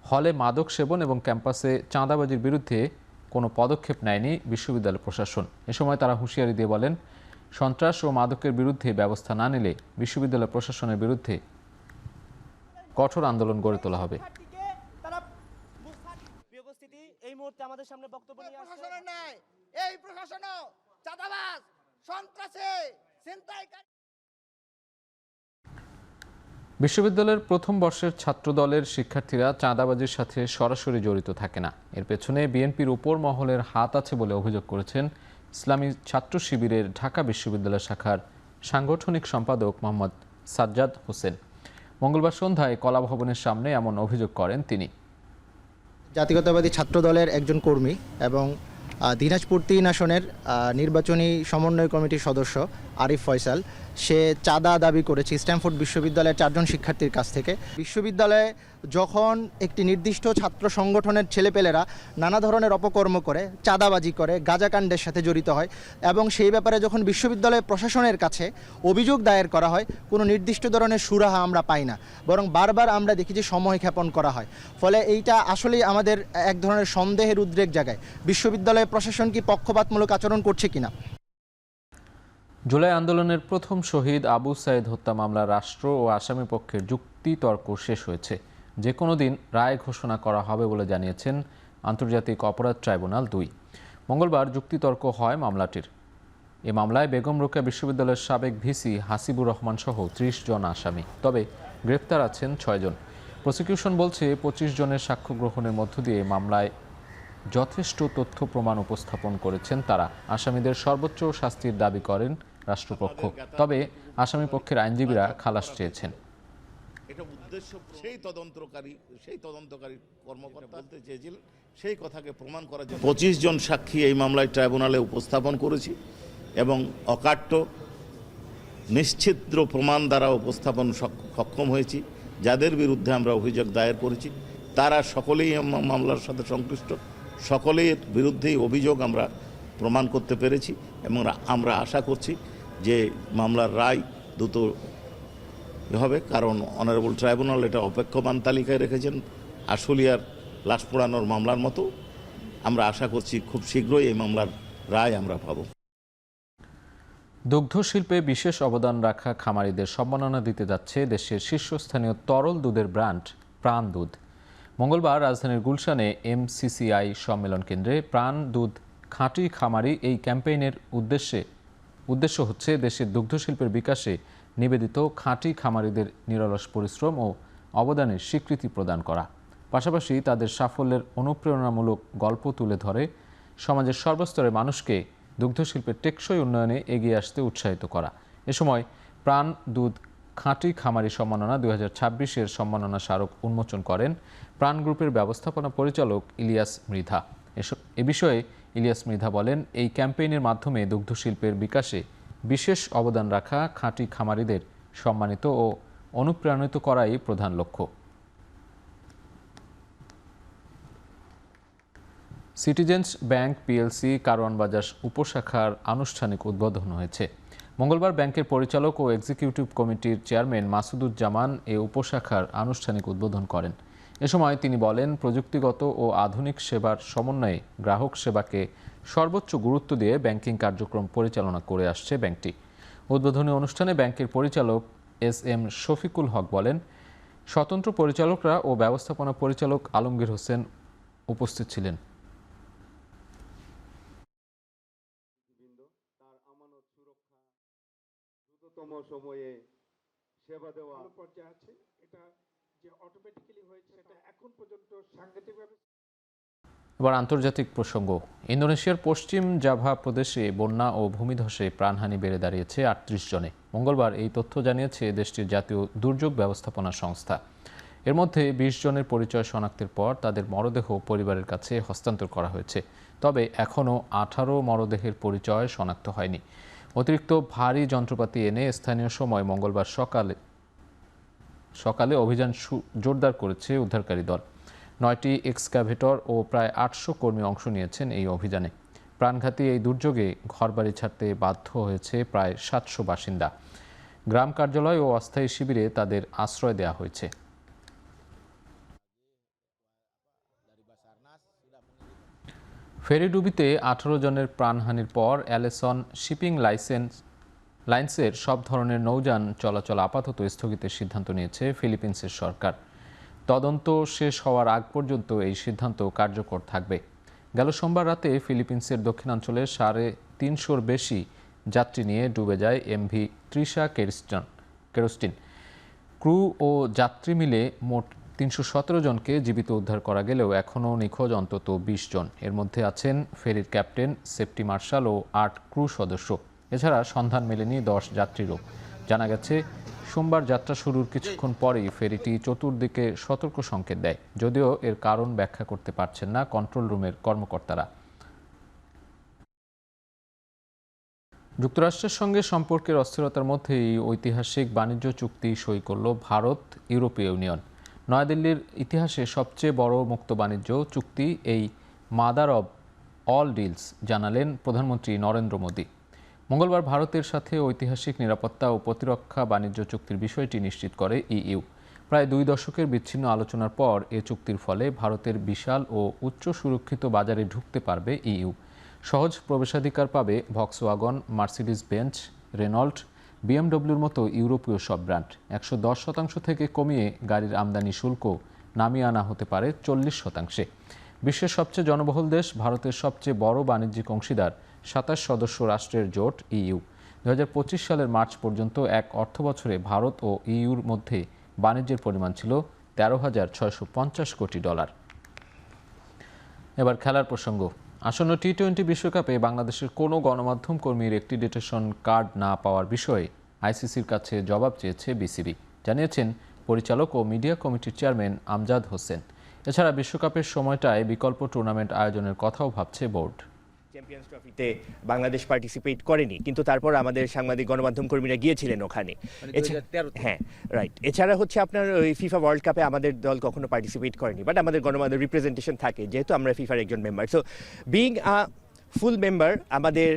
Speaker 1: হলে মাদক সেবন এবং ক্যাম্পাসে চাঁদাবাজির বিরুদ্ধে কোনো পদক্ষেপ নেয়নি বিশ্ববিদ্যালয় প্রশাসন। এ সময় তারা হুঁশিয়ারি দিয়ে বলেন, সন্ত্রাস ও মাদকের বিরুদ্ধে ব্যবস্থা না নিলে বিশ্ববিদ্যালয় প্রশাসনের বিরুদ্ধে কঠোর আন্দোলন গড়ে তোলা হবে।
Speaker 11: এই মুহূর্তে আমাদের সামনে বক্তব্য নিয়ে আসছে এই প্রশাসনও চাঁদাবাজ, সন্ত্রাসী, ছিনতাইকারী।
Speaker 1: বিশ্ববিদ্যালয়ের প্রথম বর্ষের ছাত্রদলের শিক্ষার্থীরা চাঁদাবাজির সাথে সরাসরি জড়িত থাকে না। এর পেছনে বিএনপির উপর মহলের হাত আছে বলে অভিযোগ করেছেন ইসলামী ছাত্র শিবিরের ঢাকা বিশ্ববিদ্যালয় শাখার সাংগঠনিক সম্পাদক মোহাম্মদ সাজ্জাদ হোসেন। মঙ্গলবার সন্ধ্যায় কলা ভবনের সামনে এমন অভিযোগ করেন তিনি।
Speaker 23: জাতীয়তাবাদী ছাত্রদলের একজন কর্মী এবং দিনাজপুর ৩ আসনের নির্বাচনী সমন্বয় কমিটির সদস্য আরিফ ফয়সাল, সে চাঁদা দাবি করেছে স্ট্যামফোর্ড বিশ্ববিদ্যালয়ের 4জন শিক্ষার্থীর কাছ থেকে। বিশ্ববিদ্যালয়ে যখন একটি নির্দিষ্ট ছাত্র সংগঠনের ছেলেপেলেরা নানা ধরনের অপকর্ম করে, চাঁদাবাজি করে, গাঁজাকাণ্ডের সাথে জড়িত হয় এবং সেই ব্যাপারে যখন বিশ্ববিদ্যালয় প্রশাসনের কাছে অভিযোগ দায়ের করা হয়, কোনো নির্দিষ্ট ধরনের সুরাহা আমরা পাই না, বরং বারবার আমরা দেখি যে সময় ক্ষেপণ করা হয়। ফলে এইটা আসলেই আমাদের এক ধরনের সন্দেহের উদ্রেক জাগায়, বিশ্ববিদ্যালয় প্রশাসন কি পক্ষপাতমূলক আচরণ করছে কিনা।
Speaker 1: জুলাই আন্দোলনের প্রথম শহীদ আবু সাইদ হত্যা মামলা রাষ্ট্র ও আসামি পক্ষের যুক্তিতর্ক শেষ হয়েছে। যে কোনো দিন রায় ঘোষণা করা হবে বলে জানিয়েছেন আন্তর্জাতিক অপরাধ ট্রাইব্যুনাল 2। মঙ্গলবার যুক্তিতর্ক হয় মামলাটির। এ মামলায় বেগম রোকেয়া বিশ্ববিদ্যালয়ের সাবেক ভিসি হাসিবুর রহমান সহ 30 জন আসামি, তবে গ্রেপ্তার আছেন 6 জন। প্রসিকিউশন বলছে 25 জনের সাক্ষ্য গ্রহণের মধ্য দিয়ে মামলায় যথেষ্ট তথ্য প্রমাণ উপস্থাপন করেছেন তারা। আসামিদের সর্বোচ্চ শাস্তির দাবি করেন রাষ্ট্রপক্ষ, তবে আসামি পক্ষের আইনজীবীরা খালাস চেয়েছেন।
Speaker 24: এটা উদ্দেশ্য সেই তদন্তকারী কর্মকর্তা বলতে চেয়েছিলেন, সেই কথাকে প্রমাণ করার জন্য 25 জন সাক্ষী এই মামলায় ট্রাইব্যুনালে উপস্থাপন করেছি এবং অকাট্য নিশ্চিদ্র প্রমাণ দ্বারা উপস্থাপন সক্ষম হয়েছি। যাদের বিরুদ্ধে আমরা অভিযোগ দায়ের করেছি তারা সকলেই মামলার সাথে সংশ্লিষ্ট, সকলের বিরুদ্ধেই অভিযোগ আমরা প্রমাণ করতে পেরেছি এবং আমরা আশা করছি যে মামলার রায় দ্রুত হবে, কারণ অনারেবল ট্রাইব্যুনাল এটা অপেক্ষমান তালিকায় রেখেছেন আশুলিয়ার লাশ পোড়ানোর মামলার মতো। আমরা আশা করছি খুব শীঘ্রই এই মামলার রায় আমরা পাবো।
Speaker 1: দুগ্ধ শিল্পে বিশেষ অবদান রাখা খামারিদের সম্মাননা দিতে যাচ্ছে দেশের শীর্ষস্থানীয় তরল দুধের ব্র্যান্ড প্রাণ দুধ। মঙ্গলবার রাজধানীর গুলশানে MCCI সম্মেলন কেন্দ্রে প্রাণ দুধ খাঁটি খামারি এই ক্যাম্পেইনের উদ্দেশ্য হচ্ছে দেশের দুগ্ধ শিল্পের বিকাশে নিবেদিত খাঁটি খামারিদের নিরলস পরিশ্রম ও অবদানের স্বীকৃতি প্রদান করা, পাশাপাশি তাদের সাফল্যের অনুপ্রেরণামূলক গল্প তুলে ধরে সমাজের সর্বস্তরের মানুষকে দুগ্ধ শিল্পের টেকসই উন্নয়নে এগিয়ে আসতে উৎসাহিত করা। এ সময় প্রাণ দুধ খাঁটি খামারি সম্মাননা 2026-এর সম্মাননা স্মারক উন্মোচন করেন প্রাণ গ্রুপের ব্যবস্থাপনা পরিচালক ইলিয়াস মৃধা। এ বিষয়ে ইলিয়াস মৃধা বলেন, এই ক্যাম্পেইনের মাধ্যমে দুগ্ধ শিল্পের বিকাশে বিশেষ অবদান রাখা খাঁটি খামারিদের সম্মানিত ও অনুপ্রাণিত করাই প্রধান লক্ষ্য। সিটিজেন্স ব্যাংক PLC কারওয়ান বাজার উপশাখার আনুষ্ঠানিক উদ্বোধন হয়েছে। মঙ্গলবার ব্যাংকের পরিচালক ও এক্সিকিউটিভ কমিটির চেয়ারম্যান মাসুদুজ্জামান এ উপশাখার আনুষ্ঠানিক উদ্বোধন করেন। এ সময় তিনি বলেন, প্রযুক্তিগত ও আধুনিক সেবার সমন্বয়ে গ্রাহক সেবাকে সর্বোচ্চ গুরুত্ব দিয়ে ব্যাংকিং কার্যক্রম পরিচালনা করে আসছে ব্যাংকটি। উদ্বোধনী অনুষ্ঠানে ব্যাংকের পরিচালক SM শফিকুল হক বলেন, স্বতন্ত্র পরিচালকরা ও ব্যবস্থাপনা পরিচালক আলমগীর হোসেন উপস্থিত ছিলেন।
Speaker 4: সময়ে সেবা দেওয়া পর্যায়ে আছে, এটা যে অটোমেটিক্যালি হয়েছে এটা এখন পর্যন্ত সাংঘাতিকভাবে।
Speaker 1: এবার আন্তর্জাতিক প্রসঙ্গ। ইন্দোনেশিয়ার পশ্চিম জাভা প্রদেশে বন্যা ও ভূমিধসে প্রাণহানি বেড়ে দাঁড়িয়েছে 38 জনে। মঙ্গলবার এই তথ্য জানিয়েছে দেশটির জাতীয় দুর্যোগ ব্যবস্থাপনা সংস্থা। এর মধ্যে 20 জনের পরিচয় শনাক্তের পর তাদের মরদেহ পরিবারের কাছে হস্তান্তর করা হয়েছে। তবে এখনও 18 মরদেহের পরিচয় শনাক্ত হয়নি। অতিরিক্ত ভারী যন্ত্রপাতি এনে স্থানীয় সময় মঙ্গলবার সকালে অভিযান জোরদার করেছে উদ্ধারকারী দল। 9টি এক্সকাভেটর ও প্রায় 800 কর্মী অংশ নিয়েছেন এই অভিযানে। প্রাণঘাতী এই দুর্যোগে ঘরবাড়ি ছাড়তে বাধ্য হয়েছে প্রায় 700 বাসিন্দা। গ্রাম কার্যালয় ও অস্থায়ী শিবিরে তাদের আশ্রয় দেওয়া হয়েছে। ফেরিডুবিতে 18 জনের প্রাণহানির পর অ্যালেসন শিপিং লাইন্সের সব ধরনের নৌযান চলাচল আপাতত স্থগিতের সিদ্ধান্ত নিয়েছে ফিলিপিন্সের সরকার। তদন্ত শেষ হওয়ার আগ পর্যন্ত এই সিদ্ধান্ত কার্যকর থাকবে। গেল সোমবার রাতে ফিলিপিন্সের দক্ষিণাঞ্চলে 350-র বেশি যাত্রী নিয়ে ডুবে যায় MV তৃষা কেরোস্টিন। ক্রু ও যাত্রী মিলে মোট 317 জনকে জীবিত উদ্ধার করা গেলেও এখনও নিখোঁজ অন্তত 20 জন। এর মধ্যে আছেন ফেরির ক্যাপ্টেন, সেফটি মার্শাল ও 8 ক্রু সদস্য। এছাড়া সন্ধান মেলেনি 10 যাত্রীরও। জানা গেছে, সোমবার যাত্রা শুরুর কিছুক্ষণ পরেই ফেরিটি চতুর্দিকে সতর্ক সংকেত দেয়, যদিও এর কারণ ব্যাখ্যা করতে পারছেন না কন্ট্রোল রুমের কর্মকর্তারা। যুক্তরাষ্ট্রের সঙ্গে সম্পর্কের অস্থিরতার মধ্যেই ঐতিহাসিক বাণিজ্য চুক্তি সই করল ভারত ইউরোপীয় ইউনিয়ন। নয়াদিল্লির ইতিহাসে সবচেয়ে বড় মুক্ত বাণিজ্য চুক্তি এই মাদার অব অল ডিলস, জানালেন প্রধানমন্ত্রী নরেন্দ্র মোদী। মঙ্গলবার ভারতের সাথে ঐতিহাসিক নিরাপত্তা ও প্রতিরক্ষা বাণিজ্য চুক্তির বিষয়টি নিশ্চিত করে EU। প্রায় 2 দশকের বিচ্ছিন্ন আলোচনার পর এ চুক্তির ফলে ভারতের বিশাল ও উচ্চ সুরক্ষিত বাজারে ঢুকতে পারবে EU। সহজ প্রবেশাধিকার পাবে ভক্সওয়াগন, মার্সিডিজ বেঞ্চ, রেনল্ট, BMWর মতো ইউরোপীয় সব ব্র্যান্ড। 110% থেকে কমিয়ে গাড়ির আমদানি শুল্ক নামিয়ে আনা হতে পারে 40%। বিশ্বের সবচেয়ে জনবহুল দেশ ভারতের সবচেয়ে বড় বাণিজ্যিক অংশীদার 27 সদস্য রাষ্ট্রের জোট EU। 2025 সালের মার্চ পর্যন্ত এক অর্থবছরে ভারত ও EUর মধ্যে বাণিজ্যের পরিমাণ ছিল $13,650 কোটি। এবার খেলার প্রসঙ্গ। আসন্ন T20 বিশ্বকাপে বাংলাদেশের কোনো গণমাধ্যম কর্মীর অ্যাক্রিডিটেশন কার্ড না পাওয়ার বিষয়ে ICCর কাছে জবাব চেয়েছে BCB, জানিয়েছেন পরিচালক ও মিডিয়া কমিটির চেয়ারম্যান আমজাদ হোসেন। এছাড়া বিশ্বকাপের সময়টায় বিকল্প টুর্নামেন্ট আয়োজনের কথাও ভাবছে বোর্ড।
Speaker 6: চ্যাম্পিয়ন্স ট্রফিতে বাংলাদেশ পার্টিসিপেট করেনি, কিন্তু তারপর আমাদের সাংবাদিক গণমাধ্যম কর্মীরা গিয়েছিলেন ওখানে। হ্যাঁ, রাইট। এছাড়া হচ্ছে আপনার ওই ফিফা ওয়ার্ল্ড কাপে আমাদের দল কখনো পার্টিসিপেট করেনি, বাট আমাদের গণমাধ্যম রিপ্রেজেন্টেশন থাকে যেহেতু আমরা ফিফার একজন member. So being a full member আমাদের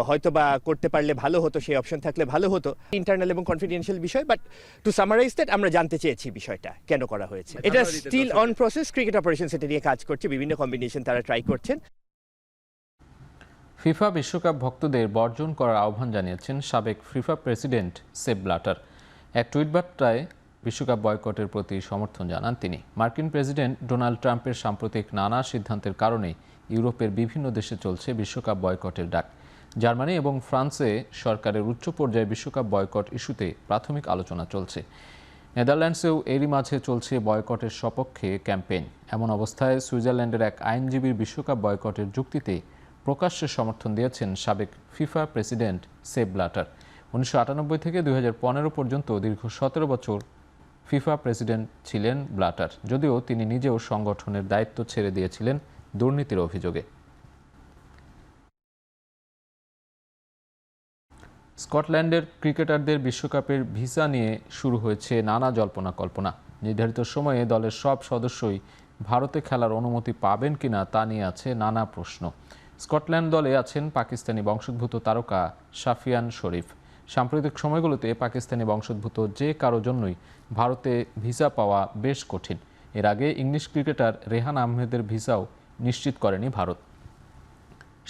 Speaker 6: হয়তো বা করতে পারলে ভালো হতো, সেই অপশন থাকলে ভালো হতো। ইন্টারনাল এবং কনফিডেন্সিয়াল বিষয়, বাট টু সামারাইজ দ্যাট আমরা জানতে চেয়েছি বিষয়টা কেন করা হয়েছে। এটা still on process, cricket operation সেটা নিয়ে কাজ করছে, বিভিন্ন কম্বিনেশন তারা ট্রাই করছেন।
Speaker 1: ফিফা বিশ্বকাপ ভক্তদের বর্জন করার আহ্বান জানিয়েছেন সাবেক ফিফা প্রেসিডেন্ট সেপ ব্ল্যাটার। এক টুইট বার্তায় বিশ্বকাপ বয়কটের প্রতি সমর্থন জানান তিনি। মার্কিন প্রেসিডেন্ট ডোনাল্ড ট্রাম্পের সাম্প্রতিক নানা সিদ্ধান্তের কারণে ইউরোপের বিভিন্ন দেশে চলছে বিশ্বকাপ বয়কটের ডাক। জার্মানি এবং ফ্রান্সে সরকারের উচ্চ পর্যায়ে বিশ্বকাপ বয়কট ইস্যুতে প্রাথমিক আলোচনা চলছে। নেদারল্যান্ডসেও এরই মাঝে চলছে বয়কটের সপক্ষে ক্যাম্পেইন। এমন অবস্থায় সুইজারল্যান্ডের এক আইনজীবীর বিশ্বকাপ বয়কটের যুক্তিতে প্রকাশ্যে সমর্থন দিয়েছেন সাবেক ফিফা প্রেসিডেন্ট সেপ ব্ল্যাটার। 1998 থেকে 2015 পর্যন্ত দীর্ঘ 17 বছর ফিফা প্রেসিডেন্ট ছিলেন ব্ল্যাটার, যদিও তিনি নিজেও সংগঠনের দায়িত্ব ছেড়ে দিয়েছিলেন দুর্নীতির অভিযোগে। স্কটল্যান্ডের ক্রিকেটারদের বিশ্বকাপের ভিসা নিয়ে শুরু হয়েছে নানা জল্পনা কল্পনা। নির্ধারিত সময়ে দলের সব সদস্যই ভারতে খেলার অনুমতি পাবেন কিনা তা নিয়ে আছে নানা প্রশ্ন। স্কটল্যান্ড দলে আছেন পাকিস্তানি বংশোদ্ভূত তারকা সাফিয়ান শরীফ। সাম্প্রতিক সময়গুলোতে পাকিস্তানি বংশোদ্ভূত যে কারো জন্যই ভারতে ভিসা পাওয়া বেশ কঠিন। এর আগে ইংলিশ ক্রিকেটার রেহান আহমেদের ভিসাও নিশ্চিত করেনি ভারত।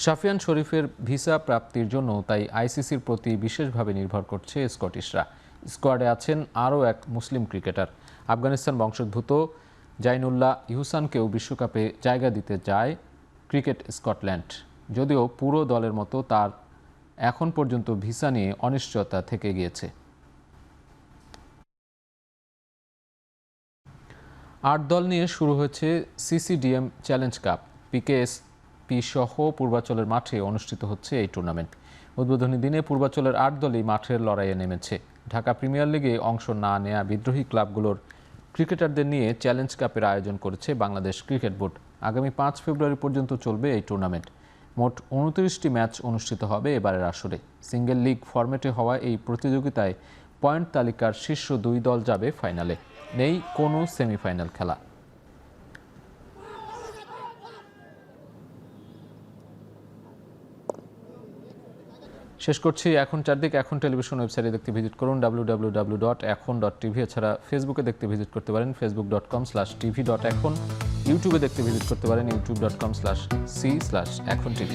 Speaker 1: সাফিয়ান শরীফের ভিসা প্রাপ্তির জন্য তাই আইসিসির প্রতি বিশেষভাবে নির্ভর করছে স্কটিশরা। স্কোয়াডে আছেন আরও এক মুসলিম ক্রিকেটার। আফগানিস্তান বংশোদ্ভূত জাইনুল্লাহ ইহসানকেও বিশ্বকাপে জায়গা দিতে যায় ক্রিকেট স্কটল্যান্ড, যদিও পুরো দলের মতো তার এখন পর্যন্ত ভিসা নিয়ে অনিশ্চয়তা থেকে গিয়েছে। 8 দল নিয়ে শুরু হয়েছে সিসিডিএম চ্যালেঞ্জ কাপ। পিকেএসপি সহ পূর্বাচলের মাঠে অনুষ্ঠিত হচ্ছে এই টুর্নামেন্ট। উদ্বোধনী দিনে পূর্বাচলের 8 দলই মাঠের লড়াইয়ে নেমেছে। ঢাকা প্রিমিয়ার লিগে অংশ না নেয়া বিদ্রোহী ক্লাবগুলোর ক্রিকেটারদের নিয়ে চ্যালেঞ্জ কাপের আয়োজন করেছে বাংলাদেশ ক্রিকেট বোর্ড। আগামী 5 ফেব্রুয়ারি পর্যন্ত চলবে এই টুর্নামেন্ট। মোট 29টি ম্যাচ অনুষ্ঠিত হবে এবারের আসরে। সিঙ্গেল লিগ ফরম্যাটে হওয়া এই প্রতিযোগিতায় পয়েন্ট তালিকার শীর্ষ 2 দল যাবে ফাইনালে। নেই কোনো সেমিফাইনাল খেলা। শেষ করছি এখন চারদিক। এখন টেলিভিশন ওয়েবসাইটে দেখতে ভিজিট করুন www.ekhon.tv। এছাড়া ফেসবুকে দেখতে ভিজিট করতে পারেন facebook.com/tv.ekhon। ইউটিউবে দেখতে ভিজিট করতে পারেন youtube.com/c/ekhon tv।